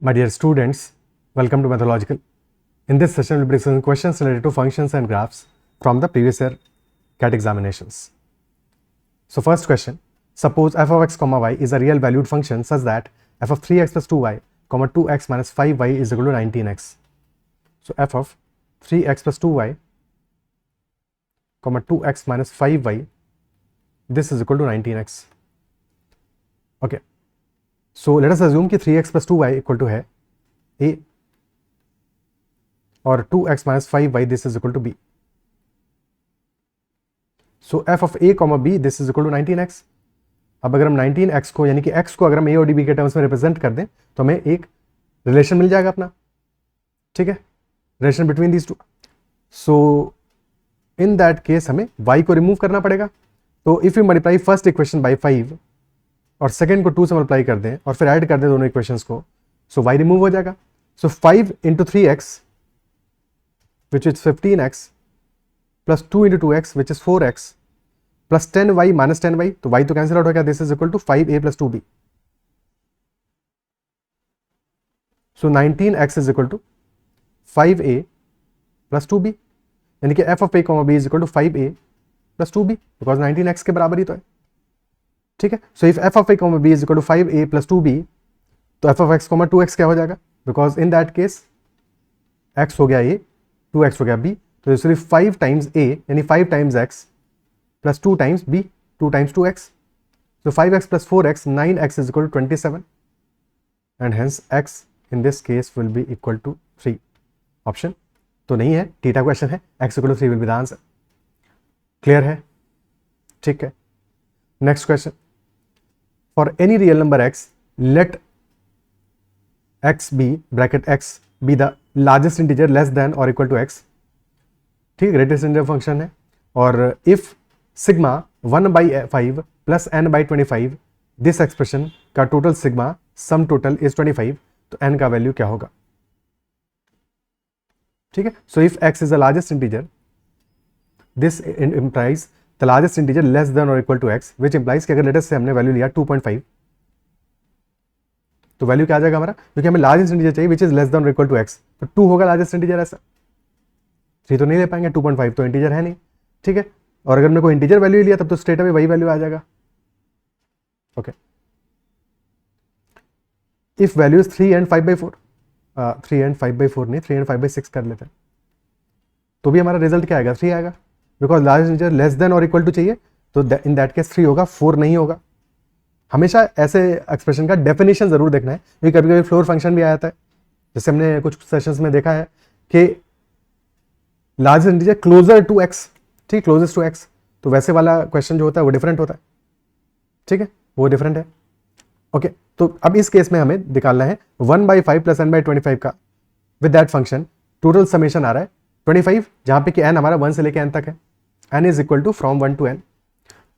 My dear students, welcome to Mathological. In this session, we will be discussing questions related to functions and graphs from the previous year CAT examinations. So first question, suppose f of x comma y is a real valued function such that f of 3x plus 2y comma 2x minus 5y is equal to 19x. So f of 3x plus 2y comma 2x minus 5y, this is equal to 19x. Okay. So let us assume कि 3x plus 2y equal to है a और 2x minus 5y this is equal to b. So f of a comma b this is equal to 19x. अब अगर हम 19x को यानी कि x को अगर हम a और b के टर्म्स में रिप्रेजेंट कर दें तो हमें एक रिलेशन मिल जाएगा अपना, ठीक है, relation between these two. So in that case हमें y को रिमूव करना पड़ेगा. तो if you multiply first equation by 5 और सेकेंड को 2 से मल्टीप्लाई कर दें और फिर ऐड कर दें दोनों इक्वेशंस को, सो y रिमूव हो जाएगा. So 5 into 3x which is 15x plus 2 into 2x which is 4x plus 10y minus 10y, तो y तो कैंसिल आउट हो गया. This is equal to 5a plus 2b. So 19x is equal to 5a plus 2b, यानी कि f of a comma b is equal to 5a plus 2b because 19x के बराबर ही तो है, ठीक है. So if f of a comma b is equal to 5a plus 2b, तो f of x comma 2x क्या हो जाएगा, because in that case x हो गया a, 2x हो गया b, तो सिर्फ 5 टाइम्स a यानी 5 times x plus 2 times b, 2 times 2x. So 5x plus 4x 9x is equal to 27 and hence x in this case will be equal to 3. Option तो नहीं है, theta question है, x equal to 3 will be the answer. Clear है, ठीक है. Next question, for any real number x let x be bracket x be the largest integer less than or equal to x, ठीक है, greatest integer function है. और if sigma 1/5 plus n by 25 this expression का total sigma sum total is 25, तो n का value क्या होगा, ठीक है. So if x is the largest integer this implies the largest integer less than और equal to x, which implies कि अगर लेटेस्ट से हमने वैल्यू लिया 2.5 तो वैल्यू क्या आ जाएगा हमारा, क्योंकि हमें लार्जेस्ट इंटीजर चाहिए विच इज लेस देन और इक्वल टू x, तो 2 होगा लार्जेस्ट इंटीजर. ऐसा 3 तो नहीं ले पाएंगे, 2.5 तो इंटीजर है नहीं, ठीक है. और अगर मैंने कोई इंटीजर वैल्यू लिया तब तो स्ट्रेट अवे वही वैल्यू आ जाएगा. Okay. If value is 3 and 5/4, 3 and 5/4 नहीं, 3 एंड 5/6 कर लेते हैं, तो भी हमारा रिजल्ट क्या आएगा, 3 आएगा, because largest integer less than और इक्वल टू चाहिए, तो इन दैट केस 3 होगा, 4 नहीं होगा. हमेशा ऐसे एक्सप्रेशन का डेफिनेशन जरूर देखना है, क्योंकि कभी कभी फ्लोर फंक्शन भी आ जाता है, जैसे हमने कुछ सेशंस में देखा है कि largest integer closer to x, ठीक, क्लोजेस्ट टू एक्स, तो वैसे वाला क्वेश्चन जो होता है वो डिफरेंट होता है, ठीक है, वो डिफरेंट है. ओके. तो अब इस केस में हमें निकालना है 1/5 प्लस n बाई 25 का with that function total summation आ रहा है 25, जहां पे कि n हमारा 1 से लेके n तक है, n is equal to from 1 to n.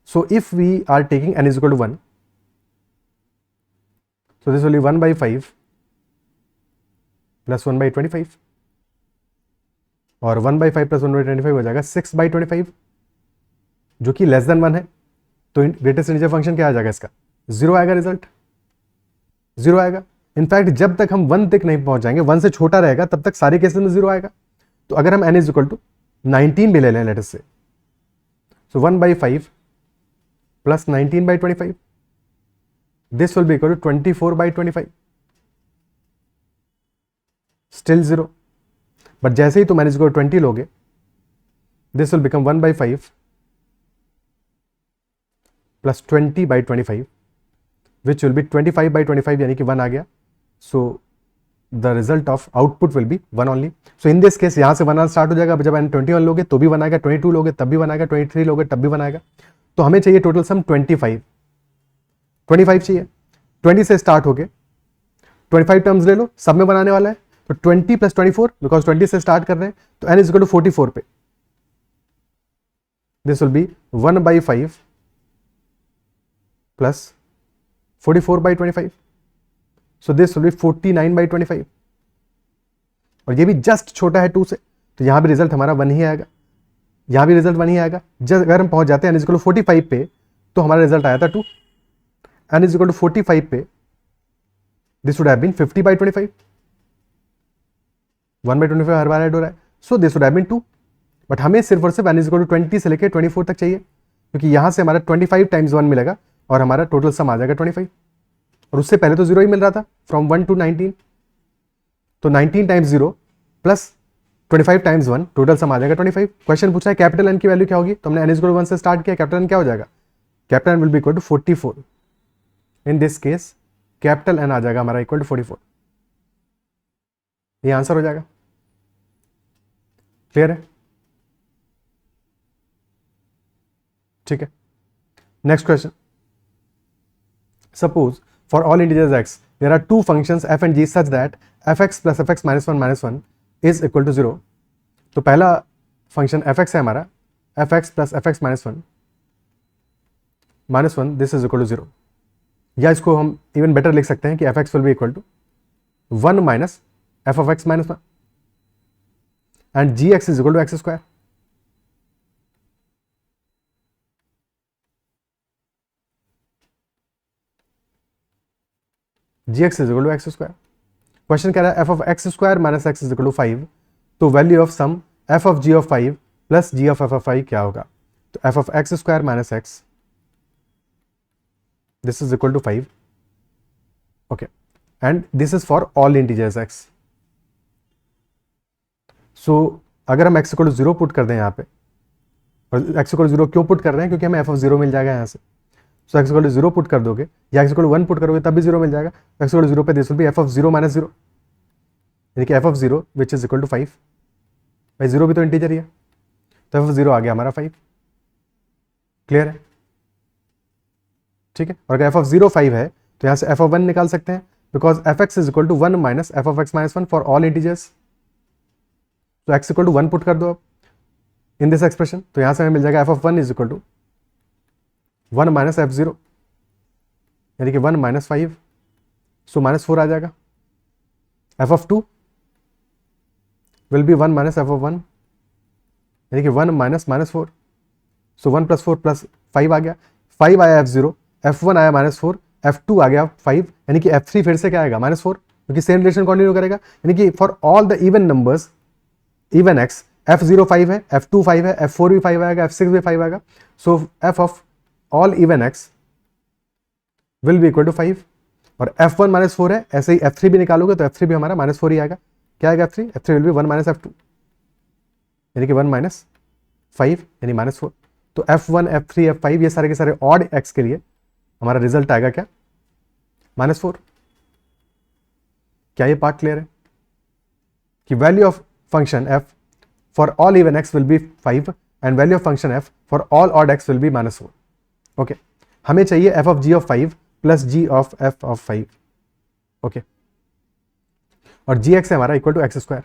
So if we are taking n is equal to 1, so this will be 1/5 plus 1/25 और 1/5 plus 1/25 हो जाएगा 6/25, जो कि लेस देन 1 है. तो ग्रेटेस्ट इंटीजर फंक्शन क्या आ जाएगा, इसका 0 आएगा, रिजल्ट 0 आएगा. इनफैक्ट जब तक हम 1 तक नहीं पहुंच जाएंगे, 1 से छोटा रहेगा, तब तक सारे केसेस में 0 आएगा. तो अगर हम n इज इक्वल टू 19 भी ले लें लेट से, सो 1/5 plus 19/25 this will be equal to 24/25, still 0. But जैसे ही तुम n is equal to 20 लोगे, this will become 1/5 plus 20/25 which will be 25/25, यानी कि 1 आ गया. so the result of output will be 1 only. so in this case यहां से 1 आना स्टार्ट हो जाएगा. जब n 21 लोगे तो भी 1 आएगा, 22 लोगे तब भी 1 आएगा, 23 लोगे तब भी 1 आएगा. तो हमें चाहिए टोटल सम 25 चाहिए. 20 से स्टार्ट होके 25 टर्म्स ले लो, सब में बनाने वाला है, तो 20 प्लस 24 बिकॉज 20 से स्टार्ट कर रहे हैं, तो n इज इक्वल टू 44 पे. This will B 1/5 plus 44/25, so this will B 49/25. और ये भी जस्ट छोटा है 2 से, तो यहां भी रिजल्ट हमारा 1 ही आएगा, यहां भी रिजल्ट 1 ही आएगा. जब अगर हम पहुंच जाते हैं n इज इक्वल टू 45 पे, तो हमारा रिजल्ट आया था 2. n इज इक्वल टू 45 पे दिस वुड हैव बीन 50/25, 1/25 हर बार ऐड हो रहा है, so this would have been 2, but हमें सिर्फ और सिर्फ n इज इक्वल टू 20 से लेकर 24 तक चाहिए, क्योंकि यहां से हमारा 25 टाइम्स 1 मिलेगा और हमारा टोटल सम आ जाएगा 25, और उससे पहले तो 0 ही मिल रहा था फ्रॉम 1 to 19, तो 19 times 0 plus 25 times 1, total sum आ जाएगा 25। क्वेश्चन पूछा है कैपिटल एन की वैल्यू क्या होगी, तो हमने n इज इक्वल टू 1 से स्टार्ट किया, कैपिटल एन क्या हो जाएगा, capital N will be equal to 44, in this case capital N आ जाएगा हमारा इक्वल टू 44, ये आंसर हो जाएगा। क्लियर है? ठीक है, next question, suppose for all integers x there are two functions f and g such that fx plus fx minus 1 is equal to 0। तो पहला फंक्शन fx है हमारा, fx plus fx minus 1 this is equal to 0, या इसको हम even better लिख सकते हैं कि fx will be equal to 1 minus f of x minus 1 and gx is equal to x square। gx is equal to x square। Question कह रहा है f of x square minus x is equal to 5, तो value of sum f of g of 5 plus g of f of 5 क्या होगा, तो f of x square minus x this is equal to 5, okay, and this is for all integers x। so अगर हम x equal to 0 put कर दें यहाँ पे, और x equal to 0 क्यों पुट कर रहे हैं, क्योंकि हमें f of 0 मिल जाएगा यहाँ से, सो x equal to 0 पुट कर दोगे या x equal to 1 पुट करोगे तब भी 0 मिल जाएगा, x equal to 0 पे this will B f of 0 minus 0, यानी कि f of 0 which is equal to 5, भाई 0 भी तो इंटीजर ही है, तो f of 0 आ गया हमारा 5। क्लियर है? ठीक है, और अगर f of 0 5 है तो यहाँ से f of 1 निकाल सकते हैं, because fx is equal to 1 minus f of x minus 1 for all integers, तो x इक्वल टू 1 पुट कर दो अब इन दिस एक्सप्रेशन, तो यहाँ से हमें मिल जाएगा f of 1 is equal to 1 minus f0, यानी कि 1 माइनस 5, सो माइनस 4 आ जाएगा। f of 2 will be 1 minus f of 1, यानी कि 1 माइनस माइनस 4, सो 1 प्लस 4 प्लस 5 आ गया, 5 आया f0, f1 आया माइनस 4, f2 आ गया 5, यानी कि f3 फिर से क्या आएगा माइनस 4, क्योंकि सेम रिलेशन कंटिन्यू करेगा, यानी कि for all the even numbers even x f0 5 है, f2 5 है, f4 भी 5 आएगा, f6 भी 5 आएगा, so f of all even x will be equal to 5, और f1 माइनस 4 है, ऐसे ही f3 भी निकालोगे तो f3 भी हमारा माइनस 4 ही आएगा, क्या आएगा f3 will be 1 minus f2, यानी कि 1 माइनस 5 यानी माइनस 4, तो f1 f3 f5 ये सारे के सारे ऑड x के लिए हमारा रिजल्ट आएगा क्या, माइनस 4। क्या ये पार्ट क्लियर है कि value of function f for all even x will be 5 and value of function f for all odd x will be minus 4। Okay, हमें चाहिए f of g of 5 plus g of f of 5, okay, और gx है हमारा equal to x square,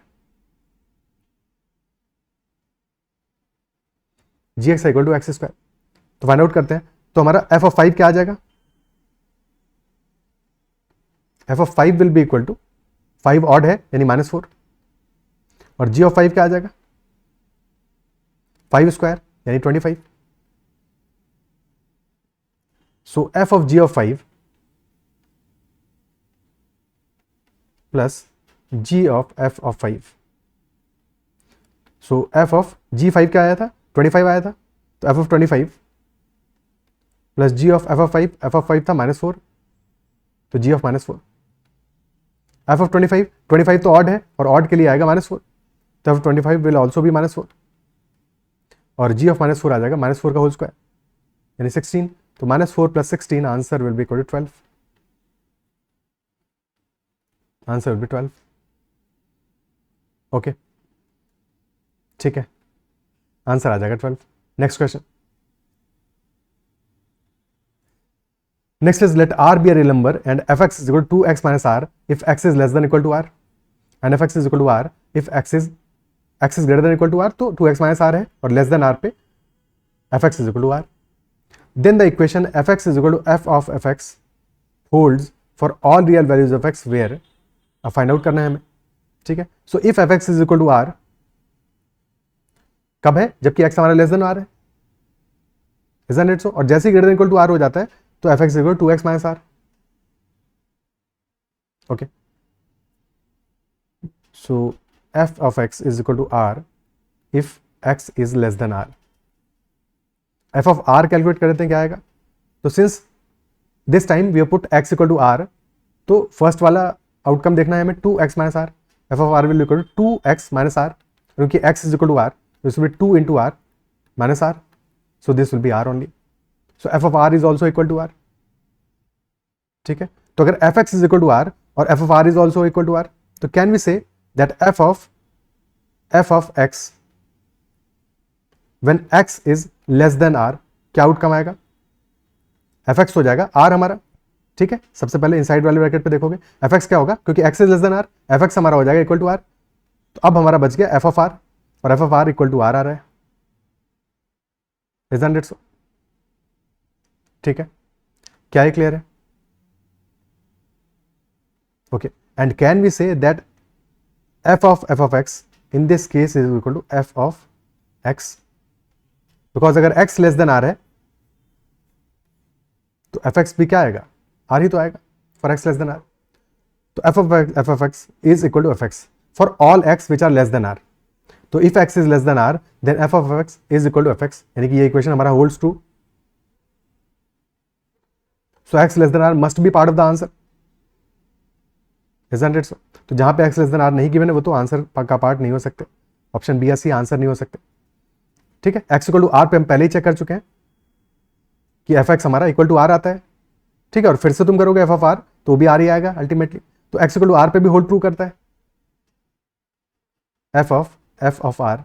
gx equal to x square, तो find out करते हैं, तो हमारा f ऑफ 5 क्या आ जाएगा, f of 5 will be equal to 5 odd है यानी माइनस 4, और g ऑफ 5 क्या आ जाएगा 5 स्क्वायर यानी 25, सो f of g of 5 plus g of f of 5, so f of g5 क्या आया था 25 आया था, तो f of 25 plus g of f of 5, f of 5 था माइनस 4, तो g of minus 4, f of 25 तो ऑड है और ऑड के लिए आएगा माइनस 4, तो f ऑफ 25 विल ऑल्सो भी माइनस 4, और g ऑफ माइनस 4 आ जाएगा माइनस 4 का होल स्क्वायर यानी 16, तो minus 4 plus 16 answer will be equal to 12, answer will be 12। Okay, ठीक है, आंसर आ जाएगा 12। Next question, next is let r be a real number and fx is equal to 2x minus r if x is less than equal to r and fx is equal to r if x is greater than equal to r, तो 2x minus r है और less than r पे fx is equal to r, then the equation fx is equal to f of fx holds for all real values of x where, अब find out करना है हमें, ठीक है, so if fx is equal to r कब है, जबकि x हमारा लेस देन r है, isn't it so, और जैसे ही greater than equal to r हो जाता है तो fx equal to 2x minus r, okay, so F of X is equal to R if X is less than are. F of R calculate कर देते हैं, क्या आएगा? तो since this time we put X equal to R, तो first वाला outcome देखना है हमें 2x minus R. F of R will equal to 2x minus R, क्योंकि x is equal to R, this will be 2 into R minus R, so this will be R only. So F of R is also equal to R. ठीक है, तो अगर F x is equal to R और F of R is also equal to R, तो can we say that F of X when X is less than are, क्या outcome आएगा? F x हो जाएगा आर हमारा। ठीक है, सबसे पहले इनसाइड वाले ब्रैकेट पे देखोगे एफ एक्स क्या होगा, क्योंकि x is less than are, f x हमारा हो जाएगा इक्वल टू आर। तो अब हमारा बच गया एफ ऑफ आर, और F of R equal to R आ रहा है। Isn't it so? ठीक है, क्या ये क्लियर है? Okay, and can we say that F of X in this case is equal to F of X, because अगर एक्स लेस देन आर है तो एफ एक्स भी क्या आएगा? आर ही तो आएगा for X less than R. तो F of X is equal to F X for all X which are less than R. तो if X is less than R then F of X is equal to F X, यानी कि ये equation हमारा holds true. So X less than R must be part of the answer, isn't it so? तो जहां पे X less than are नहीं given है वो तो आंसर का पार्ट नहीं हो सकते, ऑप्शन बी या सी आंसर नहीं हो सकते। ठीक है, एक्स इक्वल टू आर पे हम पहले ही चेक कर चुके हैं कि एफ एक्स हमारा इक्वल टू आर आता है। ठीक है, और फिर से तुम करोगे एफ ऑफ आर तो भी आर ही आएगा अल्टीमेटली। तो एक्स इक्वल टू आर पे भी होल्ड ट्रू करता है। F of R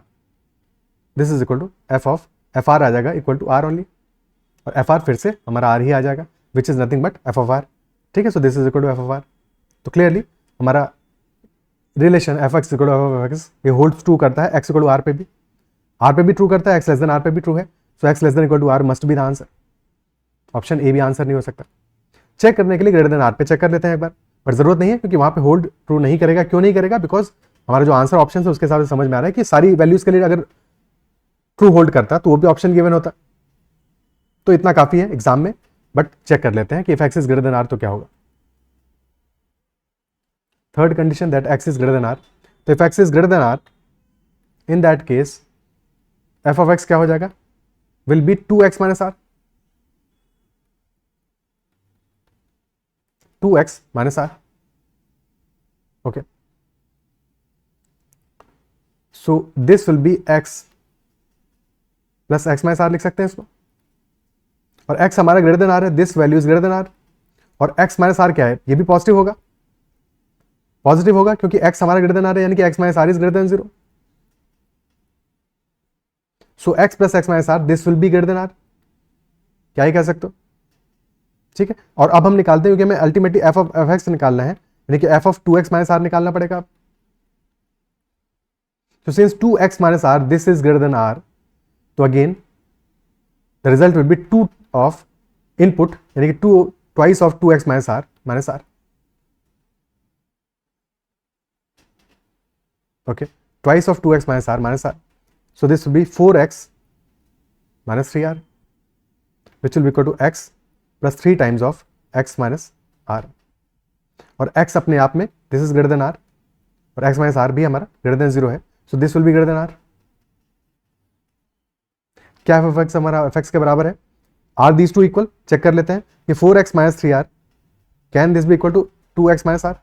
this is equal to F R आ जाएगा इक्वल टू आर ओनली, और एफ आर फिर से हमारा आर ही आ जाएगा which is nothing but F of R. ठीक है, so this is equal to F of R. तो क्लियरली हमारा relation F X equal to F of X ये होल्ड ट्रू करता है एक्स इक्वल टू आर पे भी ट्रू करता है, एक्स लेस देन आर पे भी ट्रू है। So X less than equal to R must be the answer. Option A भी आंसर नहीं हो सकता। चेक करने के लिए ग्रेटर देन आर पे चेक कर लेते हैं एक बार, पर जरूरत नहीं है क्योंकि वहां पे होल्ड ट्रू नहीं करेगा। क्यों नहीं करेगा? बिकॉज हमारा जो आंसर ऑप्शन है उसके हिसाब से समझ में आ रहा है कि सारी वैल्यूज के लिए अगर ट्रू होल्ड करता तो वो भी ऑप्शन गिवन होता। तो इतना काफी है एग्जाम में, बट चेक कर लेते हैं कि if X is greater than R तो क्या होगा। Third condition that X is greater than R, तो if X is greater than R in that case F of X क्या हो जाएगा? Will be 2x minus R, 2x minus R. Okay, so this will be x plus x minus R लिख सकते हैं इसको, और x हमारा greater than R है, this value is greater than are, और x माइनस आर क्या है? ये भी पॉजिटिव होगा, क्योंकि x हमारा ग्रेटर देन आर है, यानी कि x minus r is greater than 0। So x plus x minus r this will be greater than are, क्या ही कह सकते हो? ठीक है, और अब हम निकालते हैं क्योंकि हमें ultimately F of F x निकालना है, यानी कि F of 2x minus are निकालना पड़ेगा अब। So since 2x minus r this is greater than r, तो again the result will be 2 of input, यानी कि 2 twice of 2x minus r okay, twice of 2x minus r, so this will be 4x minus 3r which will be equal to x plus 3 times of x minus r, और x अपने आप में this is greater than r और x minus r भी हमारा greater than 0 है, so this will be greater than r। क्या f x हमारा एफ एक्स के बराबर है? Are these two equal, check कर लेते हैं कि 4x minus 3r can this be equal to 2x minus r,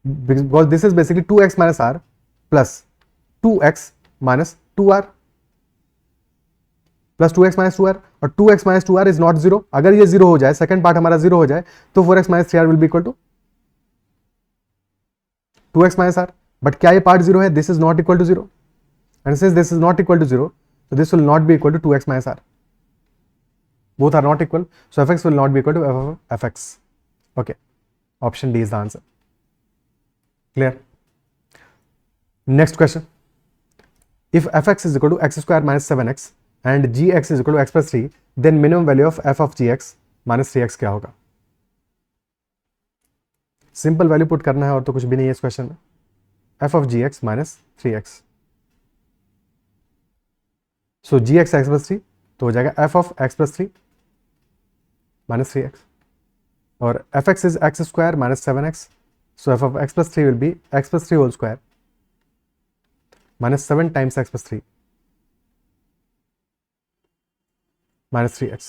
because this is basically 2x minus r plus 2x minus 2r plus 2x minus 2r, और 2x minus 2r is not 0। अगर ये 0 हो जाए, second part हमारा 0 हो जाए, तो 4x minus 3r will be equal to 2x minus r, but क्या ये पार्ट 0 है? This is not equal to 0, and since this is not equal to 0, so this will not be equal to 2x minus r. Both are not equal, so fx will not be equal to f of fx. Okay, option D is the answer. Clear? Next question. If fx is equal to x square minus 7x and gx is equal to x plus 3, then minimum value of f of gx minus 3x क्या होगा? Simple value put करना है और तो कुछ भी नहीं है इस क्वेश्चन में। f of gx minus 3x, so g x x plus 3 तो हो जाएगा f of x plus 3 minus 3x, और f x is x square minus 7x, so F of x plus 3 will be x plus 3 whole square minus 7 times x plus 3 minus 3x,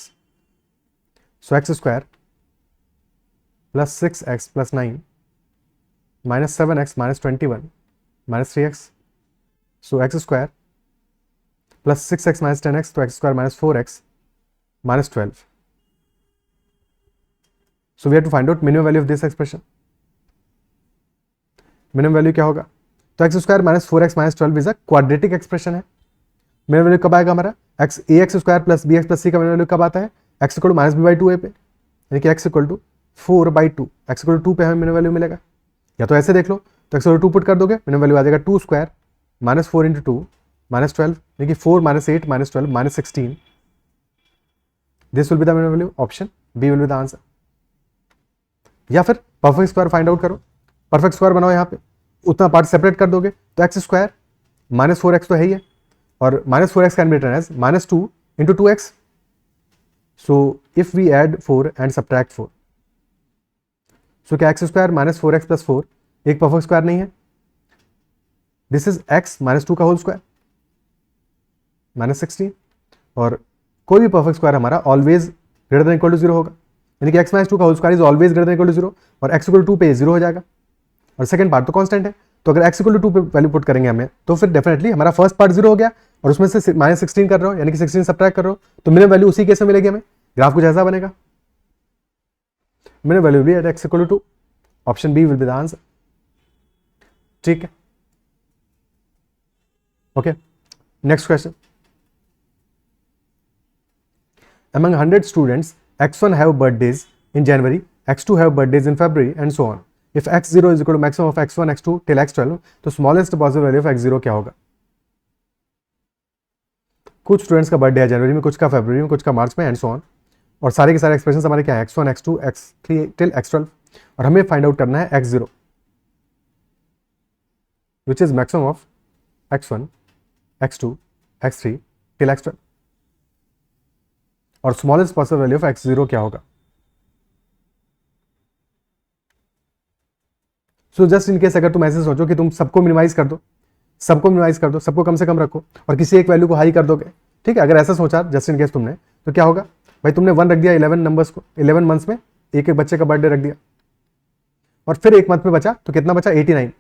so x square plus 6x plus 9 minus 7x minus 21 minus 3x, so x square plus 6x minus 10x, तो X square minus 4x minus 12. So we have to find out minimum value of this expression. Minimum value क्या होगा? तो X square minus 4x minus 12 is a quadratic expression है. Minimum value कब आएगा हमारा? X A X square plus B x plus C का minimum value कब आता है? X equal to minus B by 2 A पे, यानी कि X equal to 4/2. X equal to 2 पे हमें मिनिमम वैल्यू मिलेगा. या तो ऐसे देख लो, तो एक्स इक्वल टू 2 पुट कर दोगे, मिनिमम वैल्यू आ जाएगा 2 स्क्वायर माइनस 4 इंटू 2 माइनस 12, यानी कि 4 minus 8 minus 12 minus 16. This will be the minimum value. Option B will be the answer. या फिर परफेक्ट स्क्वायर फाइंड आउट करो. परफेक्ट स्क्वायर बनाओ, यहाँ पे उतना पार्ट सेपरेट कर दोगे तो एक्स स्क्वायर माइनस 4x तो है ही है, और minus 4x can be written as minus 2 into 2x. So if we add 4 and subtract 4, so क्या x square minus 4x plus 4 एक परफेक्ट स्क्वायर नहीं है? दिस इज x माइनस 2 का होल स्क्वायर माइनस 16. और कोई भी परफेक्ट स्क्वायर हमारा always greater than equal to 0 होगा, यानी कि x माइनस 2 का whole square is always greater than equal to 0, और x इक्वल टू 2 पे 0 हो जाएगा. और सेकंड पार्ट तो कांस्टेंट है, तो अगर x इक्वल टू 2 पे वैल्यू पुट करेंगे हमें, तो फिर डेफिनेटली हमारा फर्स्ट पार्ट 0 हो गया, और उसमें से माइनस 16 कर रहे हो, यानी कि 16 सब्ट्रैक्ट कर रहे हो, तो मिनिमम वैल्यू उसी केस में मिलेगी हमें. ग्राफ कुछ ऐसा बनेगा. मिनिमम वैल्यू भी at x equal to 2. Option B will be the answer. ठीक है, okay. Next question. Among 100 students, x1 have birthdays in January, x2 have birthdays in February, and so on. If x0 is equal to maximum of x1, x2 till x12, तो smallest possible value of x0 क्या होगा? कुछ students का birthday है जनवरी में, कुछ का फरवरी में, कुछ का मार्च में, एंड सो ऑन. और सारे के सारे एक्सप्रेशन हमारे क्या है? x1, x2, x3 till x12, और हमें फाइंड आउट करना है x0, which is maximum of x1, x2, x3 till x12. और smallest possible value of x0 क्या होगा? सो जस्ट इन केस अगर तुम ऐसे सोचो कि तुम सबको मिनिमाइज कर दो, सबको कम से कम रखो, और किसी एक वैल्यू को हाई कर दोगे, ठीक है, अगर ऐसा सोचा जस्ट इन केस तुमने, तो क्या होगा भाई? तुमने 1 रख दिया 11 नंबर्स को, 11 मंथ्स में एक एक बच्चे का बर्थडे रख दिया, और फिर एक मंथ में बचा, तो कितना बचा? 89.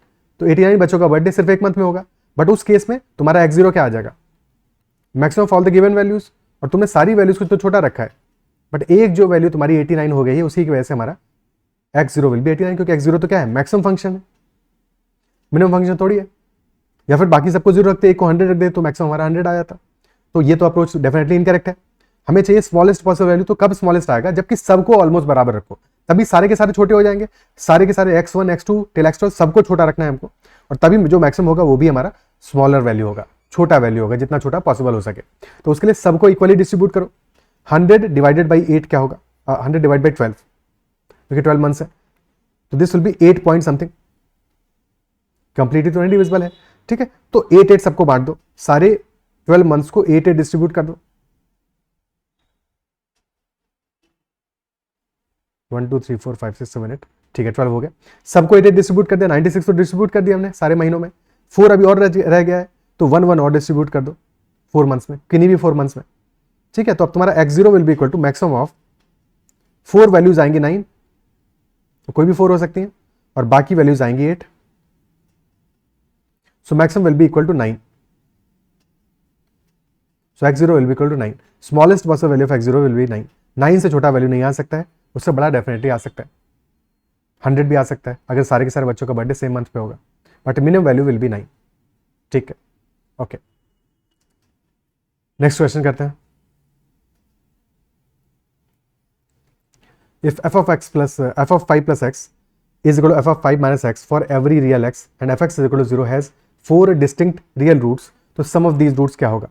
तो 89 बच्चों का बर्थडे सिर्फ एक मंथ में होगा, बट उस केस में तुम्हारा x0 क्या आ जाएगा? Maximum of all the given values. और तुमने सारी वैल्यूज को तो छोटा रखा है, बट एक जो वैल्यू तुम्हारी 89 हो गई है, उसी की वजह से हमारा x0 विल बी 89, क्योंकि x0 तो क्या है? मैक्सिमम फंक्शन है, मिनिमम फंक्शन थोड़ी है. या फिर बाकी सबको 0 रखते, एक को 100 रख दे, तो मैक्सिमम हमारा 100 आ जाता. तो ये तो अप्रोच डेफिनेटली इनकरेक्ट है. हमें चाहिए स्मॉलेस्ट पॉसिबल वैल्यू. तो कब स्मॉलेस्ट आएगा? जबकि सबको ऑलमोस्ट बराबर रखो, तभी सारे के सारे छोटे हो जाएंगे. सारे के सारे x1, x2 till x12 सबको छोटा रखना है हमको, और तभी जो मैक्सिमम होगा वो भी हमारा स्मॉलर वैल्यू होगा, छोटा वैल्यू होगा, जितना छोटा पॉसिबल हो सके. तो उसके लिए सबको इक्वली डिस्ट्रीब्यूट करो. 100 डिवाइडेड बाई 8 क्या होगा? 100 डिवाइड बाई 12, क्योंकि 12 मंथ्स है, तो this will B 8 point something. Completely तो इंडिविजुअल है, ठीक है. तो 8 सबको बांट दो, सारे 12 मंथ्स को 8 डिस्ट्रीब्यूट कर दो. 1 2 3 4 5 6 7 8, ठीक है, 12 हो गया. सबको 8 डिस्ट्रीब्यूट कर दिया. 96 को डिस्ट्रीब्यूट कर दिया हमने सारे महीनों में. 4 अभी और रह गया है, तो 1 और डिस्ट्रीब्यूट कर दो 4 मंथ्स में, किन्हीं भी 4 मंथ्स में, ठीक है. तो अब तुम्हारा x0 will be equal to maximum of 4 values आएंगी 9, तो कोई भी 4 हो सकती है, और बाकी वैल्यूज आएंगी 8. So maximum will be equal to 9. So x0 will be equal to 9. Smallest possible value of x0 will be 9. 9 से छोटा वैल्यू नहीं आ सकता है, उससे बड़ा डेफिनेटली आ सकता है. 100 भी आ सकता है अगर सारे के सारे बच्चों का बर्थडे सेम मंथ पे होगा, but minimum value will be 9. ठीक है, ओके. नेक्स्ट क्वेश्चन करते हैं. If f of 5 plus x is equal to f of 5 minus x for every real x and fx is equal to 0 has 4 distinct real roots, तो sum of these roots क्या होगा?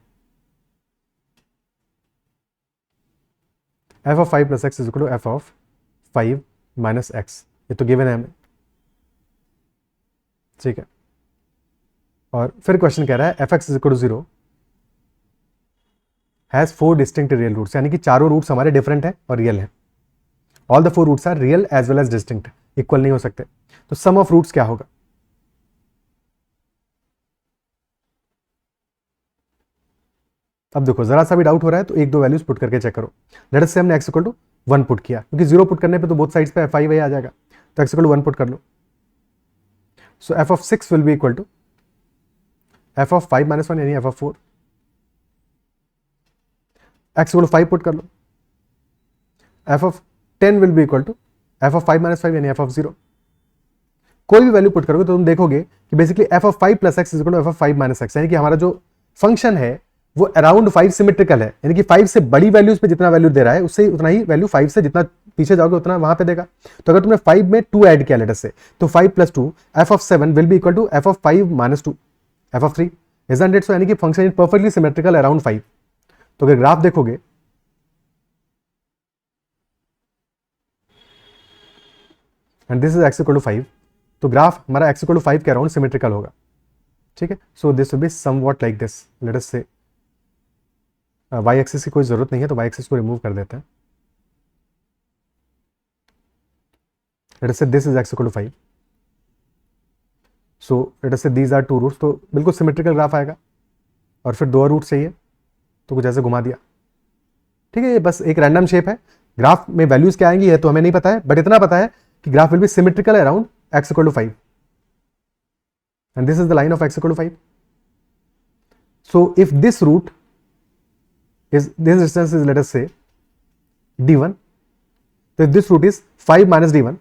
f of 5 plus x is equal to f of 5 minus x, ये तो given है हमें, ठीक है. और फिर क्वेश्चन कह रहा है fx is equal to 0 has 4 distinct real roots, यानी कि चारों रूट्स हमारे डिफरेंट है और रियल है. All the four roots are real as well as distinct, equal नहीं हो सकते। तो सम ऑफ रूट्स क्या होगा? अब देखो जरा सा भी डाउट हो रहा है तो एक दो वैल्यूज पुट करके चेक करो। लेट अस से हमने x इक्वल टू 1 पुट किया, क्योंकि 0 पुट करने पे तो बोथ साइड्स पे f(i) आ जाएगा, तो x इक्वल टू 1 पुट कर लो। So f of 6 will be equal to f of 5 minus 1 यानी f of 4। x equal to 5 put कर लो, f of 10 will be equal to f of 5 minus 5 यानी f of 0। कोई भी value put करोगे तो तुम देखोगे कि basically f of 5 plus x is equal to f of 5 minus x, यानी कि हमारा जो फंक्शन है वो अराउंड 5 सिमेट्रिकल है, यानी कि 5 से बड़ी वैल्यूज पे जितना वैल्यू दे रहा है उससे उतना ही वैल्यू 5 से जितना पीछे जाओगे उतना वहां पे देगा। तो अगर तुमने 5 में 2 ऐड किया लेटर से, तो 5 plus 2 f of 7 will be equal to f of 5 minus 2 f of 3, isn't it? So यानी कि function is perfectly symmetrical around 5। तो अगर ग्राफ देखोगे and this is x equal to 5, तो ग्राफ हमारा x इक्वल टू 5 के around symmetrical होगा, ठीक है। So this will be somewhat like this. Late us से y एक्सिस की कोई जरूरत नहीं है तो y एक्सिस को रिमूव कर देते हैं। Let us say this is x equal to 5, so let us say these are two roots, तो बिल्कुल सिमेट्रिकल ग्राफ आएगा। और फिर 2 रूट चाहिए तो कुछ ऐसे घुमा दिया, ठीक है। ये बस एक रैंडम शेप है, ग्राफ में वैल्यूज क्या आएंगी है तो हमें नहीं पता है, बट इतना पता है कि graph will be symmetrical around x equal to 5 and this is the line of x equal to 5. So if this root is, this distance is let us say d1, so if this root is 5 minus d1,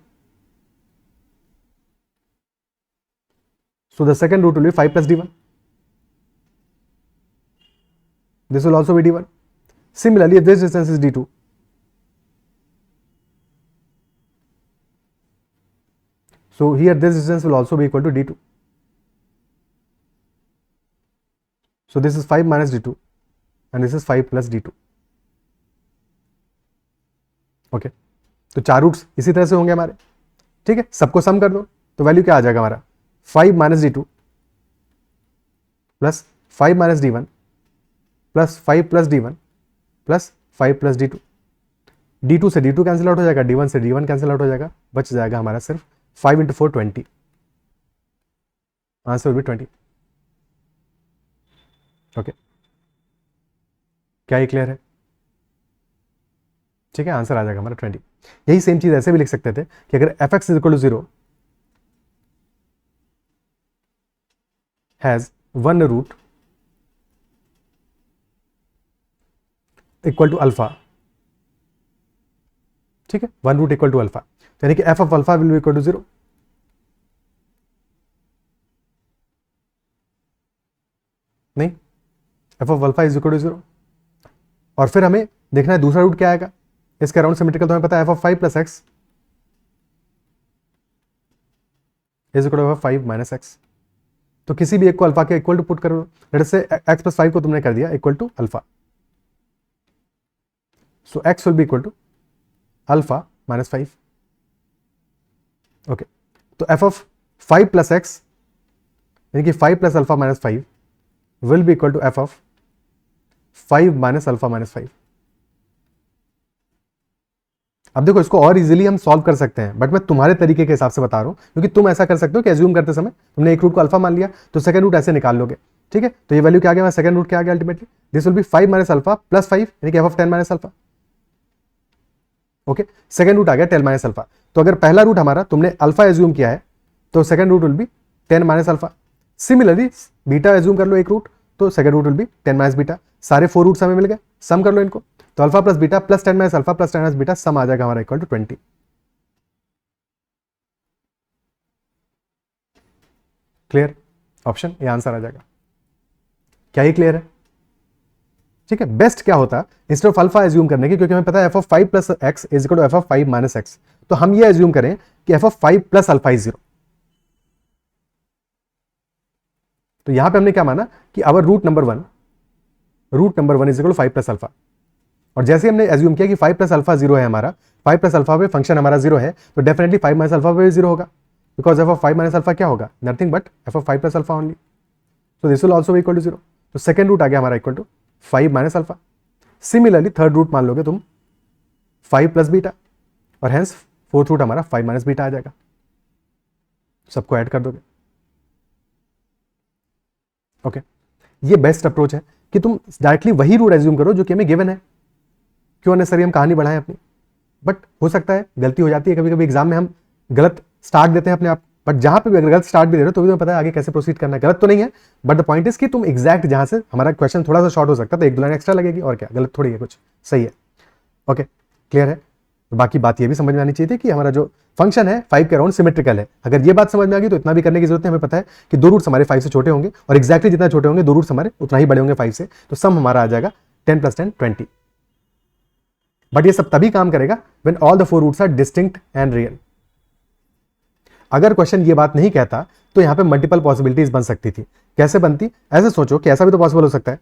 so the second root will be 5 plus d1, this will also be d1. Similarly, if this distance is d2, so here this distance will also be equal to d2. So this is 5 minus d2 and this is 5 plus d2. Okay, तो 4 roots इसी तरह से होंगे हमारे, ठीक है। सबको सम कर दो तो वैल्यू क्या आ जाएगा हमारा? 5 minus d2 plus 5 minus d1 plus 5 plus d1 plus 5 plus d2। d2 से d2 कैंसिल आउट हो जाएगा, d1 से d1 कैंसिल आउट हो जाएगा, बच जाएगा हमारा सिर्फ 5 into 4 20, answer will B 20। Okay, क्या ये क्लियर है? ठीक है, आंसर आ जाएगा हमारा 20। यही सेम चीज ऐसे भी लिख सकते थे कि अगर F x is equal to 0 has 1 root equal to alpha, ठीक है, 1 रूट इक्वल टू अल्फा, यानी कि F of alpha will be equal to 0। नहीं, f of alpha is equal to 0। और फिर हमें देखना है दूसरा रूट क्या आएगा इसके अराउंड सिमेट्रिकल, तो हमें पता है F of 5 plus x is equal to F of 5 minus x. तो किसी भी एक को अल्फा के इक्वल टू पुट करो, लेट से एक्स प्लस 5 को तुमने कर दिया equal to alpha, so x will be equal to alpha minus 5। Okay, तो एफ ऑफ 5 प्लस एक्स यानी कि 5 plus alpha minus 5 will be equal to F of 5 minus alpha minus 5। अब देखो इसको और इजीली हम सॉल्व कर सकते हैं, बट मैं तुम्हारे तरीके के हिसाब से बता रहा हूं, क्योंकि तुम ऐसा कर सकते हो कि एज्यूम करते समय तुमने एक रूट को अल्फा मान लिया तो सेकंड रूट ऐसे निकाल लोगे, ठीक है। तो ये वैल्यू क्या आ गया, सेकंड रूट क्या आ गया ultimately, this will be 5 minus alpha plus 5 यानी कि F of 10 minus alpha. Okay, second root आ गया 10 माइनस अल्फा। तो अगर पहला रूट हमारा तुमने अल्फा एज्यूम किया है तो second root will be 10 minus alpha. Similarly beta assume कर लो एक रूट, तो second root will be 10 minus beta. सारे 4 रूट्स हमें मिल गए, सम कर लो इनको, तो alpha plus beta plus 10 minus alpha plus 10 minus beta sum आ जाएगा हमारा equal to 20। Clear? Option A answer आ जाएगा। क्या ये क्लियर है? ठीक है, बेस्ट क्या होता इंस्टेड ऑफ अल्फा एज्यूम करने की, क्योंकि हमें पता है F of 5 plus x is equal to F of 5 minus x, तो हम ये एज्यूम करें कि F of 5 plus alpha is 0। तो यहां पे हमने क्या माना कि our root number one is equal to 5 plus alpha, और जैसे हमने एज्यूम किया कि 5 प्लस अल्फा 0 है हमारा, 5 प्लस अल्फा पे फंक्शन हमारा 0 है, तो डेफिनेटली 5 माइनस अल्फा पे भी 0 होगा, because f of 5 minus alpha क्या होगा, nothing but F of 5 plus alpha only, so this will also be equal to 0। तो सेकंड रूट आ गया हमारा equal to 5 minus alpha. Similarly third root मान लोगे तुम 5 प्लस बीटा, और हेंस फोर्थ रूट हमारा 5 माइनस बीटा आ जाएगा। सबको ऐड कर दोगे। ओके, ये बेस्ट अप्रोच है कि तुम डायरेक्टली वही रूट एज्यूम करो जो कि हमें गिवन है। क्यों नेसेसरी हम कहानी बढ़ाएं अपनी। बट हो सकता है गलती हो जाती है, कभी कभी एग्जाम में हम गलत स्टार्ट देते हैं अपने आप। बट जहां पे भी अगर गलत स्टार्ट भी दे रहे हो तो भी तुम्हें पता है आगे कैसे प्रोसीड करना है। गलत तो नहीं है, बट द पॉइंट इज कि तुम एग्जैक्ट जहां से हमारा क्वेश्चन थोड़ा सा शॉर्ट हो सकता है तो एक दो लाइन एक्स्ट्रा लगेगी, और क्या, गलत थोड़ी है कुछ, सही है। ओके, क्लियर है। तो बाकी बात ये भी समझ में आनी चाहिए थी कि हमारा जो फंक्शन है 5 के अराउंड सिमेट्रिकल है। अगर ये बात समझ में आ गई तो इतना भी करने की जरूरत है। हमें पता है कि दो रूट्स हमारे 5 से छोटे होंगे और एक्जैक्टली जितना छोटे होंगे दो रूट्स हमारे उतना ही बड़े होंगे 5 से, तो सम हमारा आ जाएगा 10 + 10 20। बट ये सब तभी काम करेगा when all the 4 roots are distinct and real. अगर क्वेश्चन ये बात नहीं कहता तो यहां पे मल्टीपल पॉसिबिलिटीज बन सकती थी। कैसे बनती, ऐसे सोचो कि ऐसा भी तो पॉसिबल हो सकता है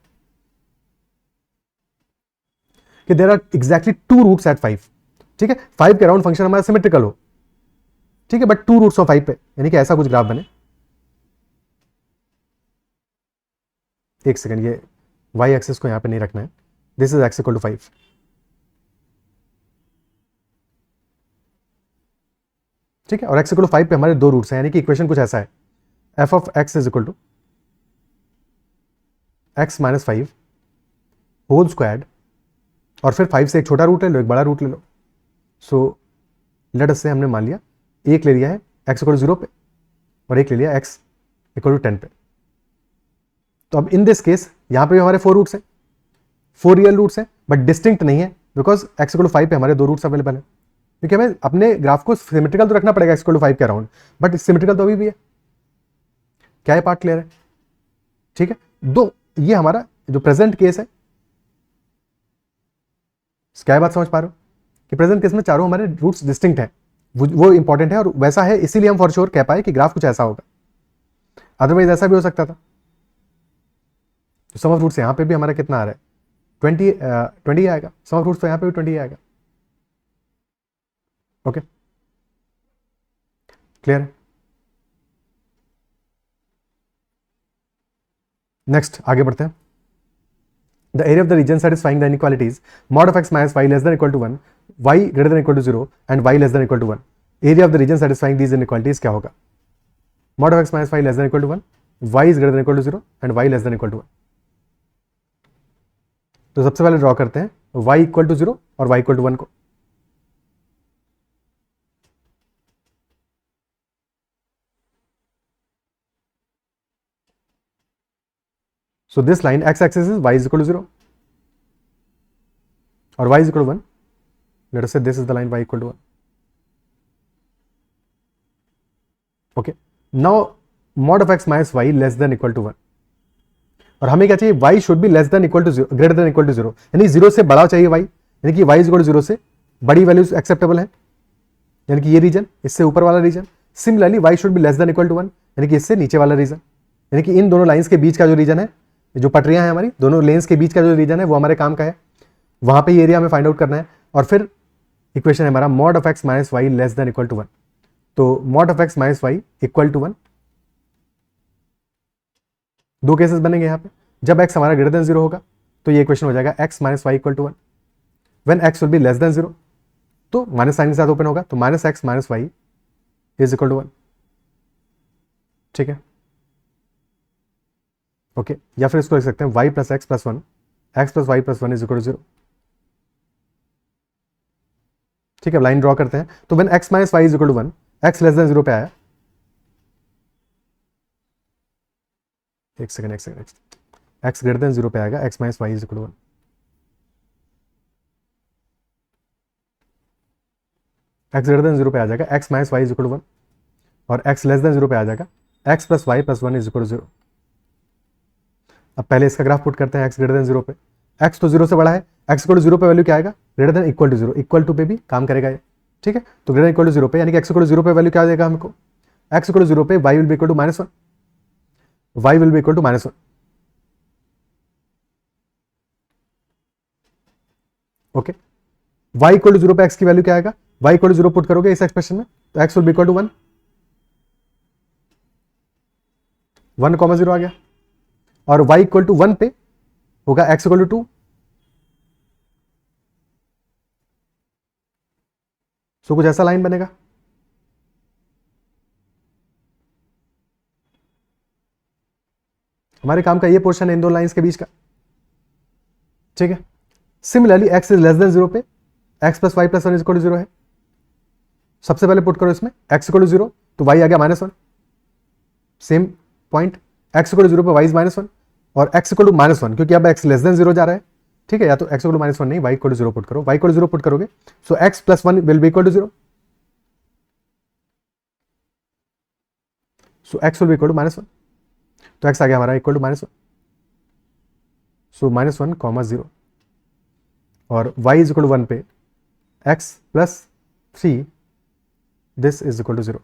कि there are exactly 2 roots at 5। ठीक है, 5 के अराउंड फंक्शन हमारा सिमेट्रिकल हो, ठीक है, बट 2 रूट्स ऑफ 5 पे, यानी कि ऐसा कुछ ग्राफ बने। एक सेकंड, ये वाई एक्सिस को यहां पे नहीं रखना है। This is x = 5। ठीक है, और x = 5 पे हमारे दो रूट्स हैं, यानी कि इक्वेशन कुछ ऐसा है, f of x = x - 5 whole squared, और फिर 5 से एक छोटा रूट ले लो, एक बड़ा रूट ले लो। सो लेट अस से हमने मान लिया एक ले लिया है x = 0 पे और एक ले लिया x = 10 पे। तो अब इन दिस केस यहां पे भी हमारे 4 रूट्स हैं, 4 रियल रूट्स हैं, बट डिस्टिंक्ट नहीं है बिकॉज x = 5 पे हमारे दो रूट्स अवेलेबल है। क्योंकि हमें अपने ग्राफ को सिमेट्रिकल तो रखना पड़ेगा x = 5 के अराउंड, बट सिमेट्रिकल तो अभी भी है। क्या ये पार्ट क्लियर है? ठीक है, दो, ये हमारा जो प्रेजेंट केस है, क्या बात समझ पा रहे हो कि प्रेजेंट केस में चारों हमारे रूट्स डिस्टिंक्ट हैं, वो इंपॉर्टेंट है। और वैसा है इसीलिए हम फॉर श्योर कह पाए कि ग्राफ कुछ ऐसा होगा, अदरवाइज ऐसा भी हो सकता था। तो सम ऑफ रूट्स यहां पे भी हमारा कितना आ रहा है, 20 आएगा। सम ऑफ रूट्स तो यहां पे भी 20 आएगा। ओके, क्लियर है। नेक्स्ट आगे बढ़ते हैं। The area of the region satisfying the inequalities mod of x minus y less than equal to 1, y greater than equal to 0 and y less than equal to 1. Area of the region satisfying these inequalities क्या होगा? Mod of x minus y less than equal to 1, y is greater than equal to 0 and y less than equal to 1. तो सबसे पहले draw करते हैं y = 0 और y = 1 को। So this line x axis is y is equal to 0 or y is equal to 1. Let us say this is the line y = 1. Okay, now mod of x minus y less than equal to 1, और हमें क्या चाहिए, y should be less than equal to 0, greater than equal to 0, यानी 0 से बड़ा चाहिए y, यानी कि y = 0 से बड़ी वैल्यूज एक्सेप्टेबल है, यानी कि ये रीजन, इससे ऊपर वाला region. Similarly y should be less than equal to 1, यानी कि इससे नीचे वाला रीजन, यानी कि इन दोनों लाइंस के बीच का जो रीजन है, जो पटरियां हैं हमारी, दोनों लेन्स के बीच का जो रीजन है वो हमारे काम का है, वहां पे ये एरिया हमें फाइंड आउट करना है। और फिर इक्वेशन है हमारा mod of x minus y less than equal to 1। तो mod of x minus y equal to 1, दो केसेस बनेंगे यहाँ पे। जब x हमारा ग्रेटर देन 0 होगा तो ये इक्वेशन हो जाएगा x minus y equal to 1। When x will be less than 0 तो माइनस साइन के साथ ओपन होगा, तो -x - y is equal to 1। ठीक है, ओके, या फिर इसको लिख सकते हैं y + x + 1, x + y + 1 is equal to 0। ठीक है, लाइन ड्रॉ करते हैं। तो when x - y is equal to 1, x less than 0 पे आया। एक सेकंड, x ग्रेटर देन 0 पे आएगा, x - y is equal to 1। x greater than 0 पे आ जाएगा, x - y is equal to 1, और x लेस देन 0 पे आ जाएगा, x + y + 1 is equal to 0। अब पहले इसका ग्राफ पुट करते हैं x ग्रेटर देन 0 पे। x तो 0 से बड़ा है, x = 0 पे वैल्यू क्या आएगा, greater than equal to 0, equal to पे भी काम करेगा ये। ठीक है, तो ग्रेटर देन इक्वल टू 0 पे, यानी कि x = 0 पे वैल्यू क्या देगा हमको, x = 0 पे y will be equal to -1, y will be equal to -1। Okay, y = 0 पे x की वैल्यू क्या आएगा, y = 0 पुट करोगे इस एक्सप्रेशन में तो x will be equal to 1, 1, 0 आ गया। और y = 1 पे होगा x = 2, सो कुछ ऐसा लाइन बनेगा। हमारे काम का ये पोर्शन है इन दो लाइंस के बीच का, ठीक है। Similarly x is less than 0 पे x plus y plus 1 is equal to 0 है। सबसे पहले पुट करो इसमें x इक्वल टू 0, तो y आ गया -1। Same point, x equal to 0 पे y इज -1 और x इक्वल टू -1, क्योंकि अब x लेस देन 0 जा रहा है, ठीक है। या तो x इक्वल टू -1 नहीं, y इक्वल टू 0 पुट करो। y इक्वल टू 0 पुट करोगे so x plus 1 will be equal to 0, so x will be equal to -1, तो x आ गया हमारा इक्वल टू -1, सो -1, 0 और y इज इक्वल टू 1 पे x plus 3 this is equal to 0।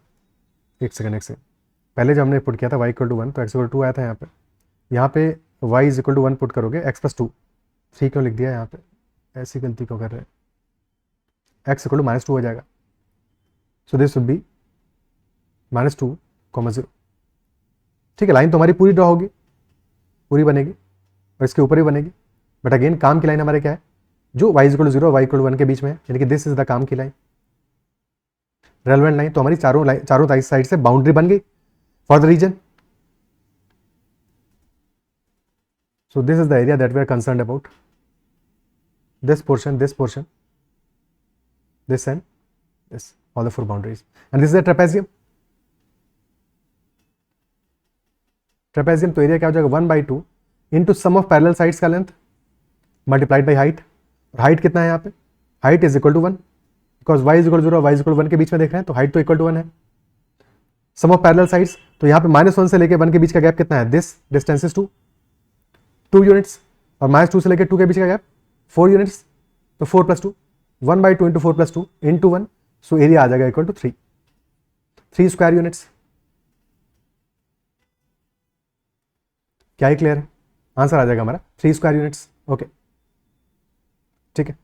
एक second, पहले जो हमने पुट किया था y इक्वल टू 1 तो x इक्वल टू 2 आया था यहाँ पे y is equal to 1 put करोगे, x प्लस 2, 3 क्यों लिख दिया यहाँ पे, ऐसी गलती क्यों कर रहे हैं, x इक्वल टू -2 हो जाएगा। सो दिस विल बी -2, 0, ठीक है। लाइन तो हमारी पूरी ड्रॉ होगी, पूरी बनेगी और इसके ऊपर ही बनेगी, बट अगेन काम की लाइन हमारे क्या है, जो y इक्वल टू 0 और y इक्वल टू 1 के बीच में है, यानी कि दिस इज द काम की लाइन, रेलेवेंट लाइन। तो हमारी चारों साइड से बाउंड्री बन गई for the region. So this is the area that we are concerned about. This portion, this and this, all the four boundaries. And this is a trapezium. Trapezium तो area क्या हो जाएगा 1/2 into sum of parallel sides का length multiplied by height. और height कितना है यहाँ पे, height is equal to 1, because y is equal to 0 y is equal to 1 के बीच में देख रहे हैं, तो हाइट तो इक्वल टू 1 है। सम ऑफ पैरेलल साइड्स, तो यहाँ पे -1 से लेके 1 के बीच का गैप कितना है, दिस डिस्टेंस इज 2 यूनिट्स, और -2 से लेकर 2 के बीच का गैप 4 यूनिट्स, तो 4 + 2, 1/2 इंटू 4 + 2 इंटू 1, सो एरिया आ जाएगा इक्वल टू 3 स्क्वायर यूनिट्स। क्या ही क्लियर है, आंसर आ जाएगा हमारा 3 स्क्वायर यूनिट्स। ओके, ठीक है।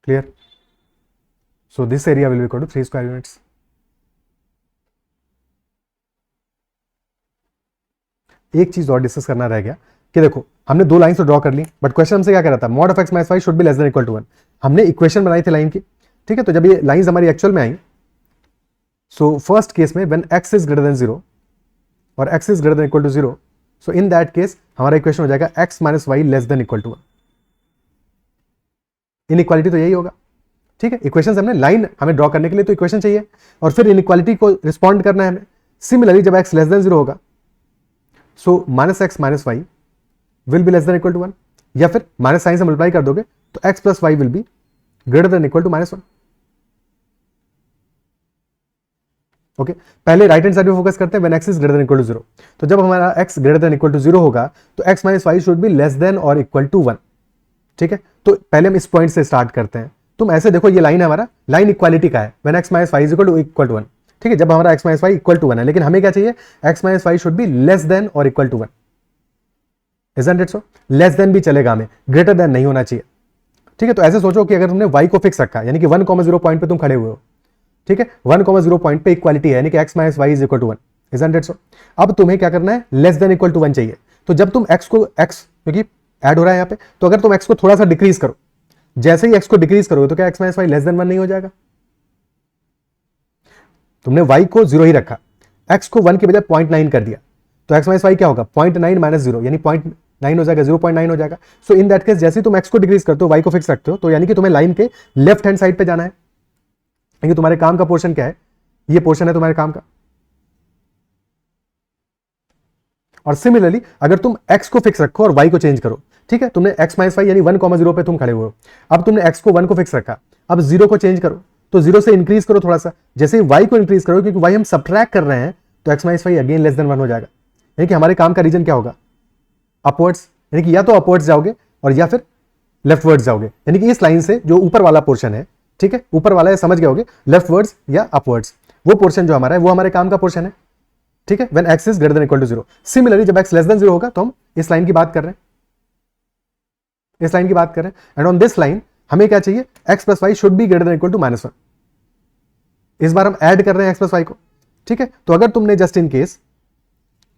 Clear, so this area will be equal to 3 square units. एक चीज और डिस्कस करना रह गया कि देखो हमने दो लाइन तो ड्रॉ कर ली, बट क्वेश्चन हमसे क्या कह रहा था, mod of x minus Y should be less than equal to 1। हमने इक्वेशन बनाई थी लाइन की, ठीक है। तो जब ये लाइंस हमारी एक्चुअल में आई, सो फर्स्ट केस में when x is greater than 0 और x is greater than equal to 0, so in that case हमारा इक्वेशन हो जाएगा x minus y less than equal to 1। Inequality तो यही होगा, ठीक है। इक्वेशन हमने लाइन हमें ड्रॉ करने के लिए तो इक्वेशन चाहिए, और फिर इनइक्वालिटी को रिस्पॉन्ड करना है हमें। सिमिलरली जब x लेस देन 0 होगा, so -x minus y will be less than equal to 1, या फिर माइनस साइन से मल्टीप्लाई कर दोगे तो x plus y will be greater than equal to -1। Okay, पहले राइट हैंड साइड पे फोकस करते हैं when x is greater than equal to 0। तो जब हमारा x greater than equal to 0 होगा तो x minus Y should be less than और इक्वल टू 1, ठीक है। तो पहले हम इस पॉइंट से स्टार्ट करते हैं। तुम ऐसे देखो, ये लाइन है हमारा, लाइन इक्वालिटी का है, when x minus Y is equal to 1, ठीक है। जब हमारा x minus Y equal to 1 है, लेकिन हमें क्या चाहिए, x minus Y should be less than और equal to 1, isn't it so. Less than भी चलेगा हमें, ग्रेटर देन नहीं होना चाहिए, ठीक है। तो ऐसे सोचो कि अगर तुमने y को फिक्स रखा, यानी कि 1,0 पॉइंट पे तुम खड़े हुए हो, ठीक है, 1,0 पॉइंट पे इक्वालिटी है, यानी कि x minus Y is equal to 1, isn't it so. अब तुम्हें क्या करना है, लेस देन इक्वल टू 1 चाहिए। तो जब तुम x को, x क्योंकि ऐड हो रहा है यहाँ पे, तो अगर तुम x को थोड़ा सा डिक्रीज करो, जैसे ही x को डिक्रीज करोगे तो क्या x minus y less than 1 नहीं हो जाएगा। तुमने y को 0 ही रखा, x को 1 के बजाय 0.9 कर दिया, तो x माइनस वाई क्या होगा, 0.9 माइनस 0, यानी 0.9 हो जाएगा, 0.9 हो जाएगा। सो इन दैट केस जैसे ही तुम x को डिक्रीज करते हो, y को फिक्स रखते हो, तो यानी कि तुम्हें लाइन के लेफ्ट हैंड साइड पे जाना है, यानी तुम्हारे काम का पोर्शन क्या है, ये पोर्शन है तुम्हारे काम का। और सिमिलरली अगर तुम x को फिक्स रखो और y को चेंज करो, ठीक है, तुमने x माइनस वाई यानी 1,0 पे तुम खड़े हुए हो, अब तुमने x को 1 को फिक्स रखा, अब 0 को चेंज करो, तो 0 से इंक्रीज करो थोड़ा सा, जैसे ही y को इंक्रीज करो, क्योंकि y हम सबट्रैक्ट कर रहे हैं, तो x minus y again less than 1 हो जाएगा, यानी कि हमारे काम का रीजन क्या होगा, अपवर्ड्स, यानी कि या तो अपवर्ड्स जाओगे और या फिर लेफ्टवर्ड्स जाओगे, यानी कि इस लाइन से जो ऊपर वाला पोर्शन है, ठीक है, ऊपर वाला है, समझ गए होगे, लेफ्टवर्ड्स या अपवर्ड्स, वो पोर्शन जो हमारा है वो हमारे काम का पोर्शन है, ठीक है, when x is greater than equal to 0। Similarly जब x लेस देन 0 होगा तो हम इस लाइन की बात कर रहे हैं, इस लाइन की बात कर रहे हैं, एंड ऑन दिस लाइन हमें क्या चाहिए, x plus y should be greater than equal to -1। इस बार हम ऐड कर रहे हैं x प्लस वाई को, ठीक है। तो अगर तुमने जस्ट इन केस,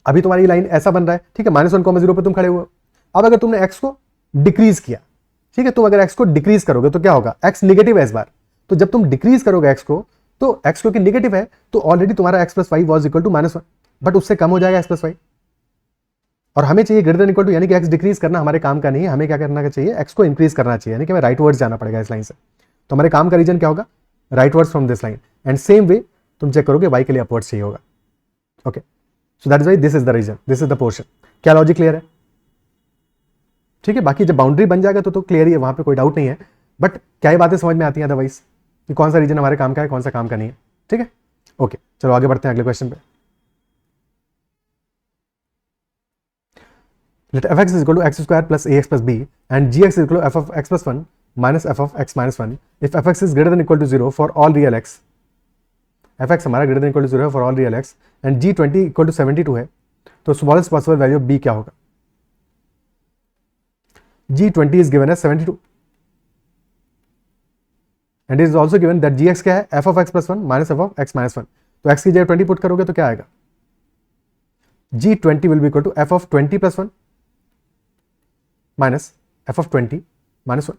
अभी तुम्हारी लाइन ऐसा बन रहा है, ठीक है, -1,0 पे तुम खड़े हुए हो, अब अगर तुमने x को डिक्रीज किया, ठीक है। तुम अगर एक्स को डिक्रीज करोगे तो क्या होगा, एक्स निगेटिव है इस बार, तो जब तुम डिक्रीज करोगे एक्स को, तो एक्स क्योंकि निगेटिव है तो ऑलरेडी तुम्हारा x plus y was equal to -1, but उससे कम हो जाएगा एक्स प्लस वाई, और हमें चाहिए ग्रेटर देन इक्वल टू, यानी कि एक्स डिक्रीज करना हमारे काम का नहीं है, हमें क्या करना चाहिए, एक्स को इंक्रीज करना चाहिए, यानी कि हमें राइट वर्ड्स जाना पड़ेगा इस लाइन से। तो हमारे काम का रीजन क्या होगा, rightwards from this line, and same way तुम चेक करोगे वाई के लिए अपवर्ड्स चाहिए होगा। Okay, so that is why this is the region, this is the portion. क्या लॉजिक क्लियर है, ठीक है। बाकी जब बाउंड्री बन जाएगा तो क्लियर ही है, वहां पे कोई डाउट नहीं है, बट क्या ये बातें समझ में आती हैं अदरवाइज कि कौन सा रीजन हमारे काम का है, कौन सा काम का नहीं है, ठीक है। ओके, चलो आगे बढ़ते हैं अगले क्वेश्चन पे। Let fx is equal to x square plus ax plus b and gx is equal to f of x plus 1 minus f of x minus 1 if fx is greater than equal to 0 for all real x, fx हमारा greater than equal to 0 है for all real x and g20 equal to 72 है, तो smallest possible value of b क्या होगा, g20 is given as 72 and it is also given that gx क्या है, f of x plus 1 minus f of x minus 1, तो x की जगह 20 put करोगे तो क्या आएगा, g20 will be equal to f of 20 plus 1 minus f of 20 minus 1,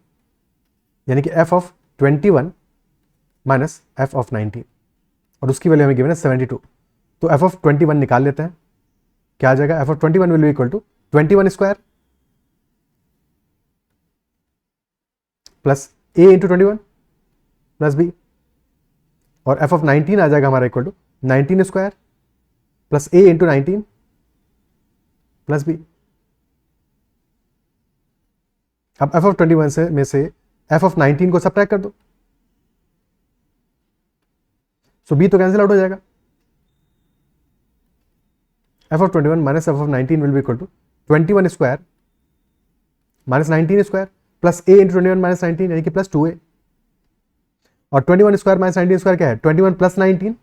यानी कि F of 21 minus f of 19, और उसकी वैल्यू हमें गिवन है 72, तो एफ ऑफ 21 निकाल लेते हैं, क्या आ जाएगा, f of 21 will be equal to 21 square plus a into 21 plus b, और एफ ऑफ 19 आ जाएगा हमारा equal to 19 square plus a into 19 plus b. अब एफ ऑफ 21 में से एफ ऑफ 19 को सब्ट्रैक्ट कर दो, सो बी तो कैंसिल आउट हो जाएगा, f of 21 minus f of 19 will be equal to 21 square minus 19 square plus a into 21 minus 19, यानी कि प्लस 2a, और 21 स्क्वायर माइनस 19 स्क्वायर क्या है, 21 plus 19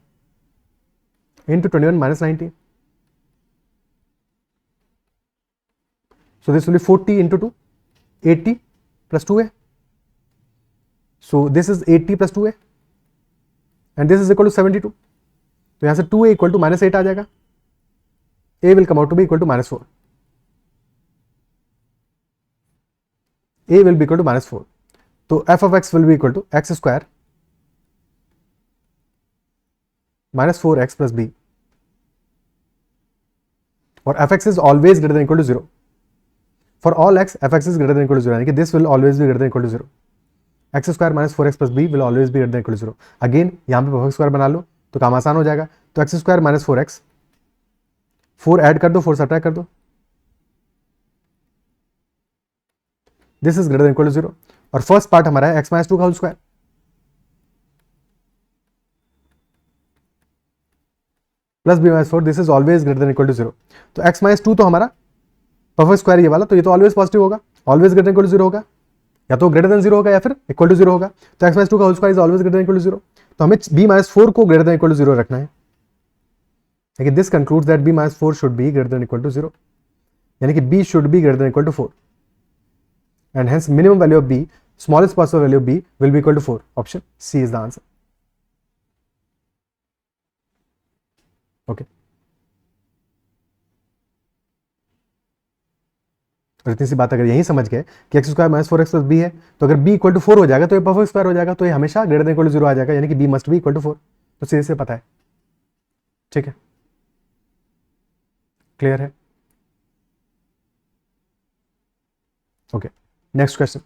into 21 minus 19, so this will B 40 into 2, 80 plus 2a, so this is 80 plus 2a and this is equal to 72, तो यहां से 2a equal to -8 आ जाएगा, a will come out to be equal to -4, a will be equal to -4, तो f of x will be equal to x square minus 4x plus b, और fx is always greater than equal to 0 for all x, fx is greater than equal to 0, यानी कि this will always be greater than equal to 0, x square minus 4x plus b will always be greater than equal to 0, again यहाँ पे perfect square बना लो तो काम आसान हो जाएगा, तो x square minus 4x, 4 add कर दो, 4 सब्ट्रैक्ट कर दो, this is greater than equal to 0, और फर्स्ट पार्ट हमारा है x माइनस 2 का whole square plus b minus 4, this is always greater than equal to 0, तो x माइनस 2 तो हमारा परफेक्ट स्क्वायर ये वाला, तो ये तो ऑलवेज पॉजिटिव होगा, always greater than equal to 0 होगा, या तो ग्रेटर देन 0 होगा या फिर इक्वल टू 0 होगा, तो x माइनस 2 का whole square is always greater than equal to 0, तो हमें b माइनस 4 को ग्रेटर देन इक्वल टू 0 रखना है, लेकिन this concludes that b minus 4 should be greater than equal to 0, यानी कि b should be greater than equal to 4, and hence minimum value of b, smallest possible value of b will be equal to 4, option C is the answer. Okay, और इतनी सी बात अगर यही समझ गए कि x square minus 4x plus b है, तो अगर b इक्वल टू 4 हो जाएगा तो ये परफेक्ट स्क्वायर हो जाएगा, तो ये हमेशा ग्रेटर देन इक्वल टू 0 आ जाएगा, यानी कि b must be equal to 4, तो सीधे से पता है, ठीक है, क्लियर है। Okay, next question,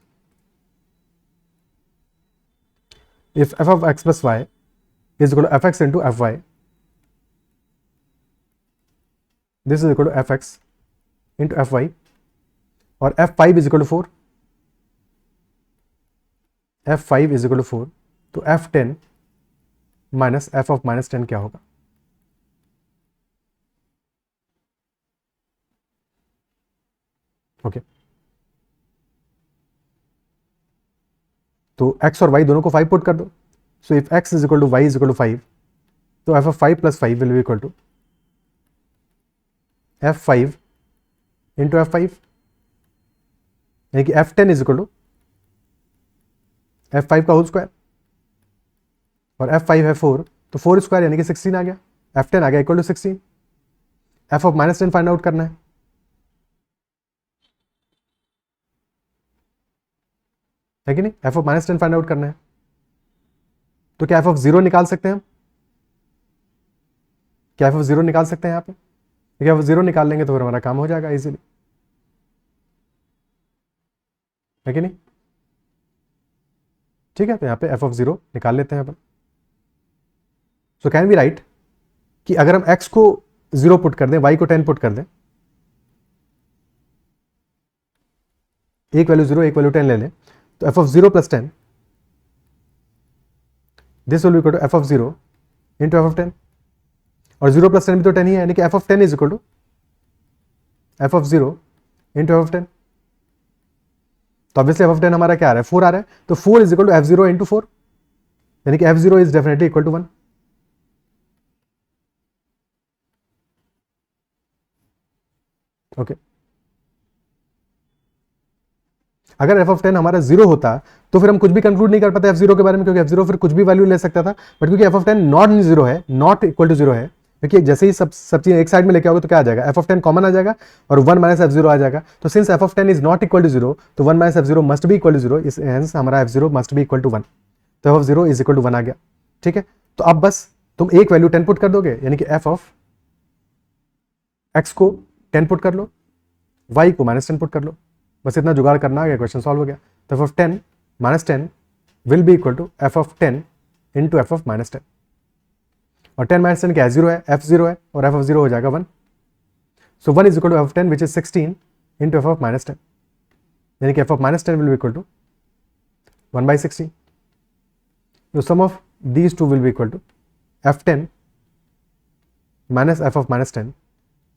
if f of x plus y is equal to fx into fy, this is equal to fx into fy, और f5 is equal to 4, f5 is equal to 4, तो f10 minus f of minus 10 क्या होगा, okay, तो x और y दोनों को 5 put कर दो, so if x is equal to y is equal to 5, तो f of 5 plus 5 will be equal to f5 into f5, यानी कि f10 is equal to f5 का होल स्क्वायर, और f5 है 4, तो 4 स्क्वायर यानी कि 16 आ गया, f10 आ गया equal to 16, f of minus 10 find out करना है, है कि नहीं, एफ ऑफ -10 फाइंड आउट करना है। तो क्या एफ ऑफ 0 निकाल सकते हैं हम? क्या एफ ऑफ 0 निकाल सकते हैं यहाँ पे? क्या एफ ऑफ 0 निकाल लेंगे तो फिर हमारा काम हो जाएगा इजीली, है कि नहीं? ठीक है, तो यहाँ पे एफ ऑफ 0 निकाल लेते हैं अपन। सो कैन वी राइट कि अगर हम x को 0 पुट कर दें, y को 10 पुट कर दें, एक वैल्यू 0 एक वैल्यू 10 ले लें, तो F of 0 plus 10 this will be equal to F of 0 into F of 10, और 0 प्लस 10 भी तो 10 ही है, यानी कि F of 10 is equal to F of 0 into F of 10। तो ऑब्वियसली एफ ऑफ 10 हमारा क्या आ रहा है, 4 आ रहा है, तो 4 is equal to f 0 into 4, यानी कि f 0 is definitely equal to 1। Okay, अगर एफ ऑफ 10 हमारा 0 होता तो फिर हम कुछ भी कंक्लूड नहीं कर पाते एफ 0 के बारे में, क्योंकि एफ 0 फिर कुछ भी वैल्यू ले सकता था, बट क्योंकि एफ ऑफ 10 नॉट 0 है, नॉट इक्वल टू 0 है, क्योंकि जैसे ही सब चीजें एक साइड में लेके आओगे तो क्या आ जाएगा, एफ ऑफ 10 कॉमन आ जाएगा और 1 माइनस एफ 0 आ जाएगा। तो since f of 10 is not equal to 0, तो 1 minus f 0 must be equal to 0, इस हेंस हमारा f 0 must be equal to 1, तो F of 0 is equal to 1 आ गया। ठीक है, तो अब बस तुम एक वैल्यू 10 पुट कर दोगे, यानी कि एफ ऑफ एक्स को 10 पुट कर लो, वाई को -10 पुट कर लो, बस इतना जुगाड़ करना आ गया, क्वेश्चन सॉल्व हो गया। तो F of 10 -10 will be equal to F of 10 into F of -10, और 10 -10 क्या है, 0 है, एफ 0 है, और एफ ऑफ 0 हो जाएगा 1। So 1 is equal to F of 10 which is 16 into F of -10, यानी कि F of -10 will be equal to 1/16। तो sum of these two will be equal to f10 minus f of -10,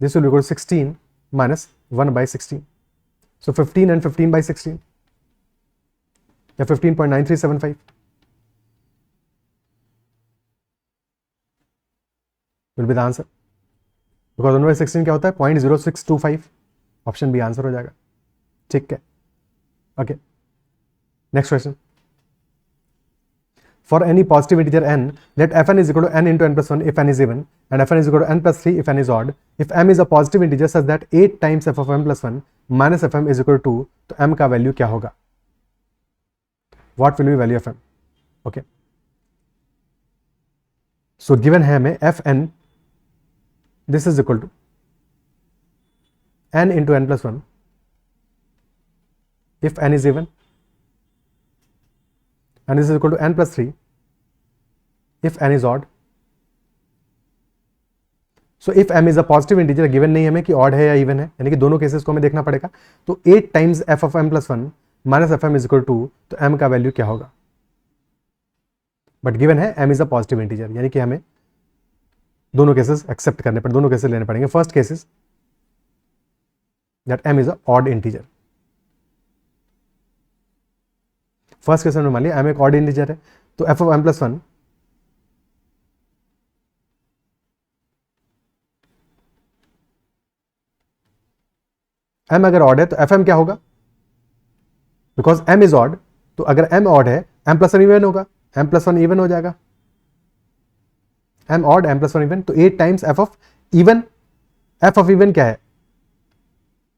this will be equal to 16 minus 1/16, so 15 and 15/16, या 15.9375 will be the answer, because 1/16 क्या होता है, 0.0625, option B answer हो जाएगा। ठीक है, okay, next question. For any positive integer n, let fn is equal to n into n plus 1 if n is even, and fn is equal to n plus 3 if n is odd. If m is a positive integer such that 8 times f of m plus 1 minus fm is equal to 2, तो m का value क्या होगा? What will be value of m? Okay. So given है हमें fn, this is equal to n into n plus 1 if n is even, and this is equal to n plus 3 if n is odd. So if m is a positive integer, given नहीं हमें कि odd है या even है, यानी कि दोनों cases को हमें देखना पड़ेगा, तो 8 times f of m plus 1 minus f m is equal to 2, तो m का वैल्यू क्या होगा? बट गिवन है m is a positive integer, यानी कि हमें दोनों केसेस एक्सेप्ट करने पड़े, दोनों केसेस लेने पड़ेंगे। First cases that m is a odd integer. First case में मान लिया m एक ऑड इंटीजर है, तो f of m plus 1 m अगर ऑड है तो fm क्या होगा? बिकॉज m इज ऑड, तो अगर m ऑड है m plus 1 इवन होगा, m plus 1 इवन हो जाएगा, m odd m plus 1 even, तो 8 times f of even. f of even क्या है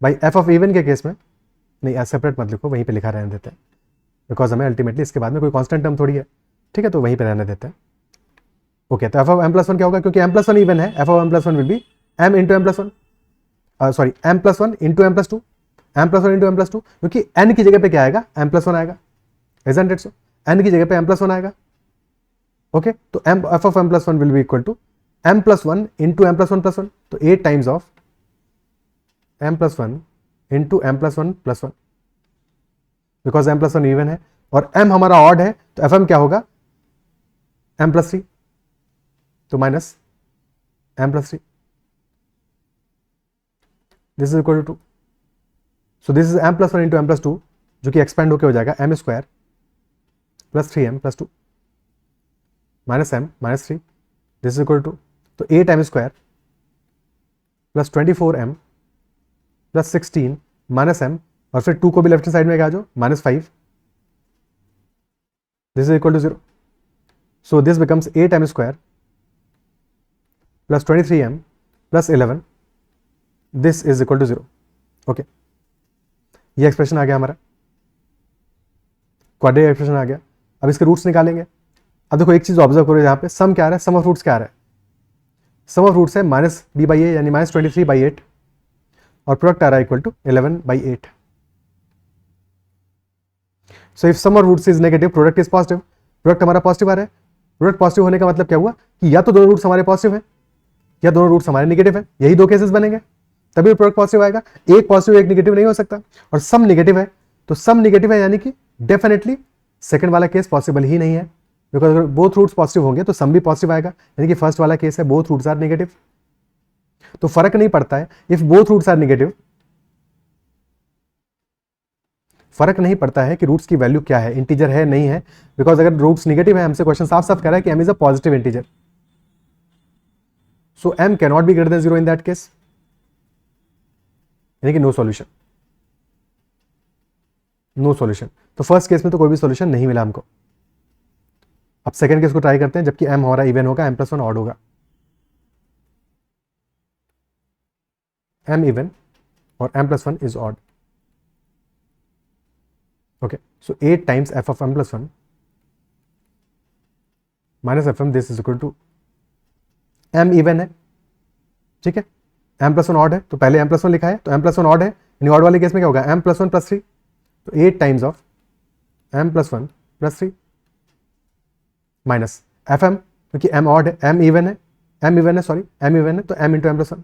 भाई? f ऑफ इवन के केस में नहीं, सेपरेट मत लिखो, वहीं पे लिखा रहने देते हैं, बिकॉज हमें अल्टीमेटली इसके बाद में कोई कांस्टेंट टर्म थोड़ी है। ठीक है, तो वहीं पे रहने देते हैं। ओके, तो f ऑफ m plus 1 क्या होगा? क्योंकि m plus 1 इवन है, f of m plus 1 will B m into m plus 1, sorry m plus 1 into m plus 2, m plus 1 into m plus 2, क्योंकि n की जगह पे क्या आएगा? m plus 1 आएगा, isn't it so? n की जगह पे m plus 1 आएगा। ओके, तो f of m plus 1 will be equal to m plus 1 into m plus 1 plus 1, तो 8 times of m plus 1 into m plus 1 plus 1, because m plus 1 even है और m हमारा odd है, तो fm क्या होगा? m plus 3, तो minus m plus 3, this is equal to 2, so this is m plus 1 into m plus 2, जो कि एक्सपेंड होकर हो जाएगा m square plus 3m plus 2 minus m minus 3, this is equal to, तो 8m square plus 24m plus 16 minus m, और फिर 2 को भी लेफ्ट साइड में आ जाओ, -5, this is equal to 0, so this becomes 8m square plus 23m plus 11, this is equal to 0। Okay, ये expression आ गया हमारा। क्वाड्रेटिक एक्सप्रेशन आ गया। अब इसके रूट्स निकालेंगे। अब देखो एक चीज ऑब्जर्व करो, यहाँ पे सम क्या आ रहा है, सम ऑफ रूट्स क्या आ रहा है, सम ऑफ रूट्स है -b/a यानी -23/8 और प्रोडक्ट आ रहा है equal to 11/8। So if sum of roots is negative product is positive, product हमारा पॉजिटिव आ रहा है। प्रोडक्ट पॉजिटिव होने का मतलब क्या हुआ कि या तो दोनों रूट्स हमारे पॉजिटिव है या दोनों रूट्स हमारे नेगेटिव है, यही दो केसेस बनेंगे तभी प्रोडक्ट पॉजिटिव आएगा। एक पॉजिटिव एक नेगेटिव नहीं हो सकता। और सम नेगेटिव है, तो सम नेगेटिव है यानी कि डेफिनेटली सेकंड वाला केस पॉसिबल ही नहीं है, बिकॉज अगर बोथ रूट्स पॉजिटिव होंगे तो सम भी पॉजिटिव आएगा, यानी कि फर्स्ट वाला केस है बोथ रूट्स आर नेगेटिव। तो फर्क नहीं पड़ता है if both roots are negative, फर्क नहीं पड़ता है कि रूट्स की वैल्यू क्या है, इंटीजर है नहीं है, बिकॉज अगर रूट्स नेगेटिव है, हमसे क्वेश्चन साफ साफ कह रहा है कि m is a positive integer, so m can not be greater than 0 in that case, यानी कि नो सॉल्यूशन, नो सॉल्यूशन। तो फर्स्ट केस में तो कोई भी सॉल्यूशन नहीं मिला हमको। अब सेकंड केस को ट्राई करते हैं, जबकि m हमारा इवन होगा, m+1 ऑड होगा, m इवन और m+1 is odd. Okay, so 8 times f of m+1 minus fm, this is equal to m even है, ठीक है, m+1 ऑड है, तो पहले m+1 लिखा है, तो m+1 ऑड है, यानी ऑड वाले केस में क्या होगा, m+1 + 3, तो 8 times of m+1 + 3 minus fm, क्योंकि m ऑड है, m इवन है, m इवन है, तो m into m+1,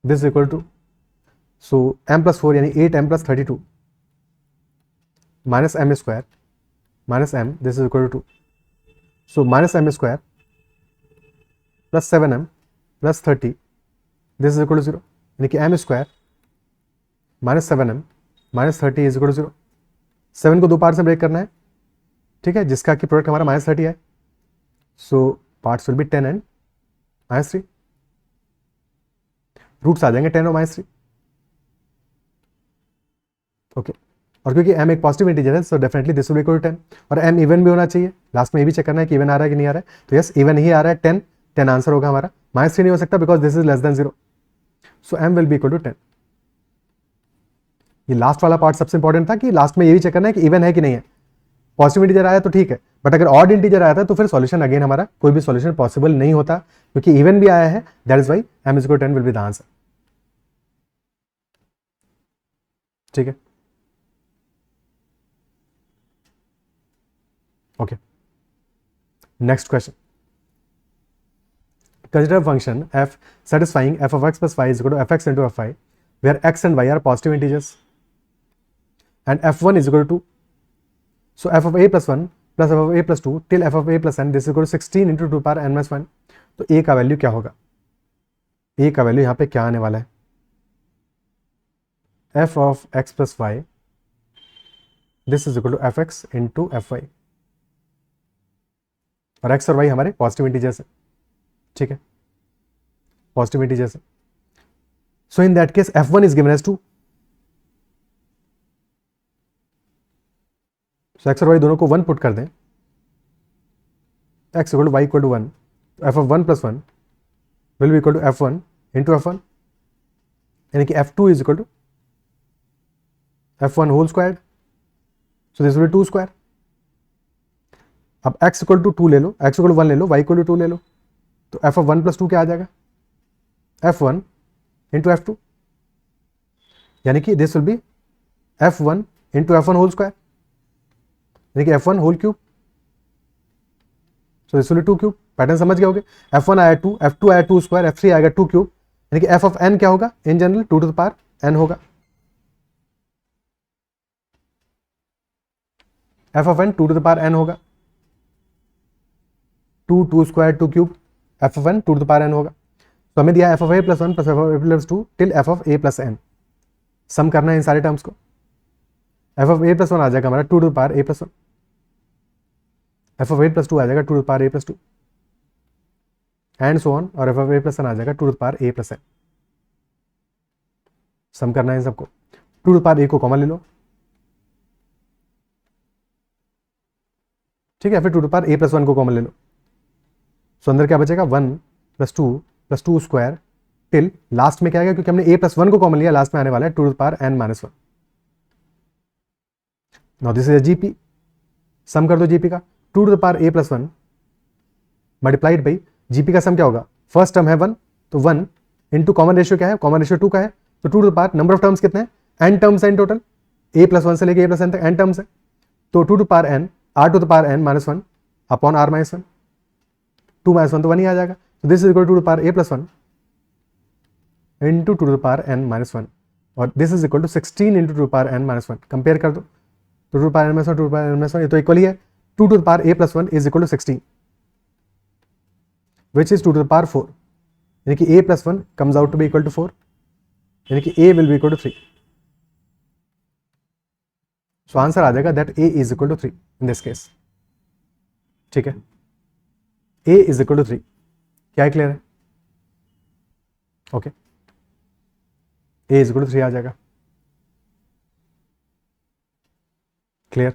this equal to, so m+4 यानी 8m + 32 minus m square minus m, this is equal to, so -m square + 7m + 30, this is equal to 0, यानी कि m square -7m - 30 is equal to 0। 7 को दो part से break करना है, ठीक है, जिसका कि प्रोडक्ट हमारा -30 है, so parts will be 10 and -3, roots आ जाएंगे 10 और -3, ओके। और क्योंकि m एक पॉजिटिव इंटीजर है, so definitely this will be equal to 10, और m इवन भी होना चाहिए, लास्ट में ये भी चेक करना है कि इवन आ रहा है कि नहीं आ रहा है, तो यस इवन ही आ रहा है, 10 आंसर होगा हमारा, -3 नहीं हो सकता because this is less than 0, so m will be equal to 10। ये लास्ट वाला पार्ट सबसे इंपॉर्टेंट था कि लास्ट में ये भी चेक करना है कि इवन है कि नहीं है। पॉजिटिव इंटीजर आया तो ठीक है, बट अगर ऑड इंटीजर आया था तो फिर सॉल्यूशन अगेन हमारा कोई भी सॉल्यूशन पॉसिबल नहीं होता, क्योंकि इवन भी आया है, that is why m is equal to 10 will be the answer, ठीक है, okay. Next question, consider a function f satisfying f of x plus y is equal to fx into fy, where x and y are positive integers, and f1 is equal to, so f of a plus 1 plus f of a plus 2 till f of a plus n, this is equal to 16 into 2 power n minus 1। तो a का value क्या होगा, a का value यहाँ पे क्या आने वाला है, f of x plus y, this is equal to fx into fy, और x और y हमारे पॉजिटिव इंटीजर्स है, ठीक है, पॉजिटिव इंटीजर्स है, so in that case f1 is given as 2, so x और y दोनों को 1 पुट कर दें, x equal to y equal to 1, f of 1 plus 1 will be equal to f1 into f1, यानी कि f2 is equal to f1 whole square, so this will be 2 square. अब x equal to 2 ले लो, x equal to 1 ले लो, y equal to 2 ले लो, तो f of 1 plus 2 क्या आ जाएगा, f1 इंटू f2, यानी कि this will be f1 into f1 whole square, यानी कि f1 whole cube, so this will be 2 cube. Pattern समझ गए होगे, f1 आया 2, f2 आया 2 स्क्वायर, f3 आएगा 2 क्यूब, यानी कि f ऑफ n क्या होगा, in general 2 to the power n होगा, f of n 2 to the power n होगा, 2 square 2 cube, f of n 2 to the power n होगा। तो हमें दिया f of a plus 1 plus f of a plus 2 till f of a plus n, sum करना है इन सारे terms को, f ऑफ a प्लस 1 आ जाएगा हमारा 2 to the power a plus 1, f of a plus 2 आ जाएगा 2 to the power a plus 2, and so on, और f ऑफ a प्लस 1 आ जाएगा 2 to the power a plus n, sum करना है इन सबको, 2 टू द पावर a को कॉमन ले लो, ठीक है, फिर 2 to the power a plus 1 को कॉमन ले लो, सो अंदर क्या बचेगा 1 प्लस 2 स्क्वायर टिल लास्ट में क्या आएगा, क्योंकि हमने a प्लस 1 को कॉमन लिया, लास्ट में आने वाला है 2 to the power n minus 1, now this is a GP, sum कर दो जीपी का, 2 to the power a plus 1 multiplied by GP का सम क्या होगा, फर्स्ट टर्म है 1 तो 1 इंटू कॉमन रेशियो क्या है, कॉमन रेशियो 2 का है, तो 2 to the power number of terms कितने हैं, n टर्म्स है इन टोटल, a प्लस 1 से लेके a प्लस n तक n टर्म्स है, तो 2 to the power n r to the power n minus 1 upon r minus 1, 2 minus 1 तो 1 ही आ जाएगा, तो this is equal to the power a plus 1 into 2 to the power n minus 1, और this is equal to 16 into 2 to the power n minus 1, compare कर दो, 2 to the power n minus 1 2 to the power n minus 1 ये तो equal ही है, 2 to the power a plus 1 is equal to 16 which is 2 to the power 4, यानी कि a plus 1 comes out to be equal to 4, यानी कि a will be equal to 3. So answer आ जाएगा that a is equal to 3 in this case. ठीक है, a is equal to 3. क्या है, क्लियर है? Okay, a is equal to 3 आ जाएगा, clear?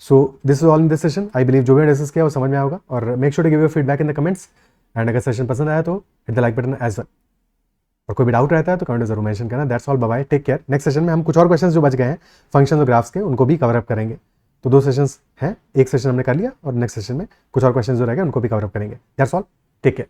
So this is all in this session, I believe जो भी डिस्कस किया वो समझ में आया होगा, और make sure to give your feedback in the comments, and अगर सेशन पसंद आया तो hit the like button as well, और कोई भी डाउट रहता है तो कमेंट में जरूर मेंशन करना. That's all, bye bye, take care. Next session में हम कुछ और क्वेश्चंस जो बच गए हैं फंक्शंस और ग्राफ्स के उनको भी कवर अप करेंगे. तो 2 सेशंस हैं, एक सेशन हमने कर लिया और नेक्स्ट सेशन में कुछ और क्वेश्चंस जो रहेंगे उनको भी कवर अप करेंगे. That's all, take care.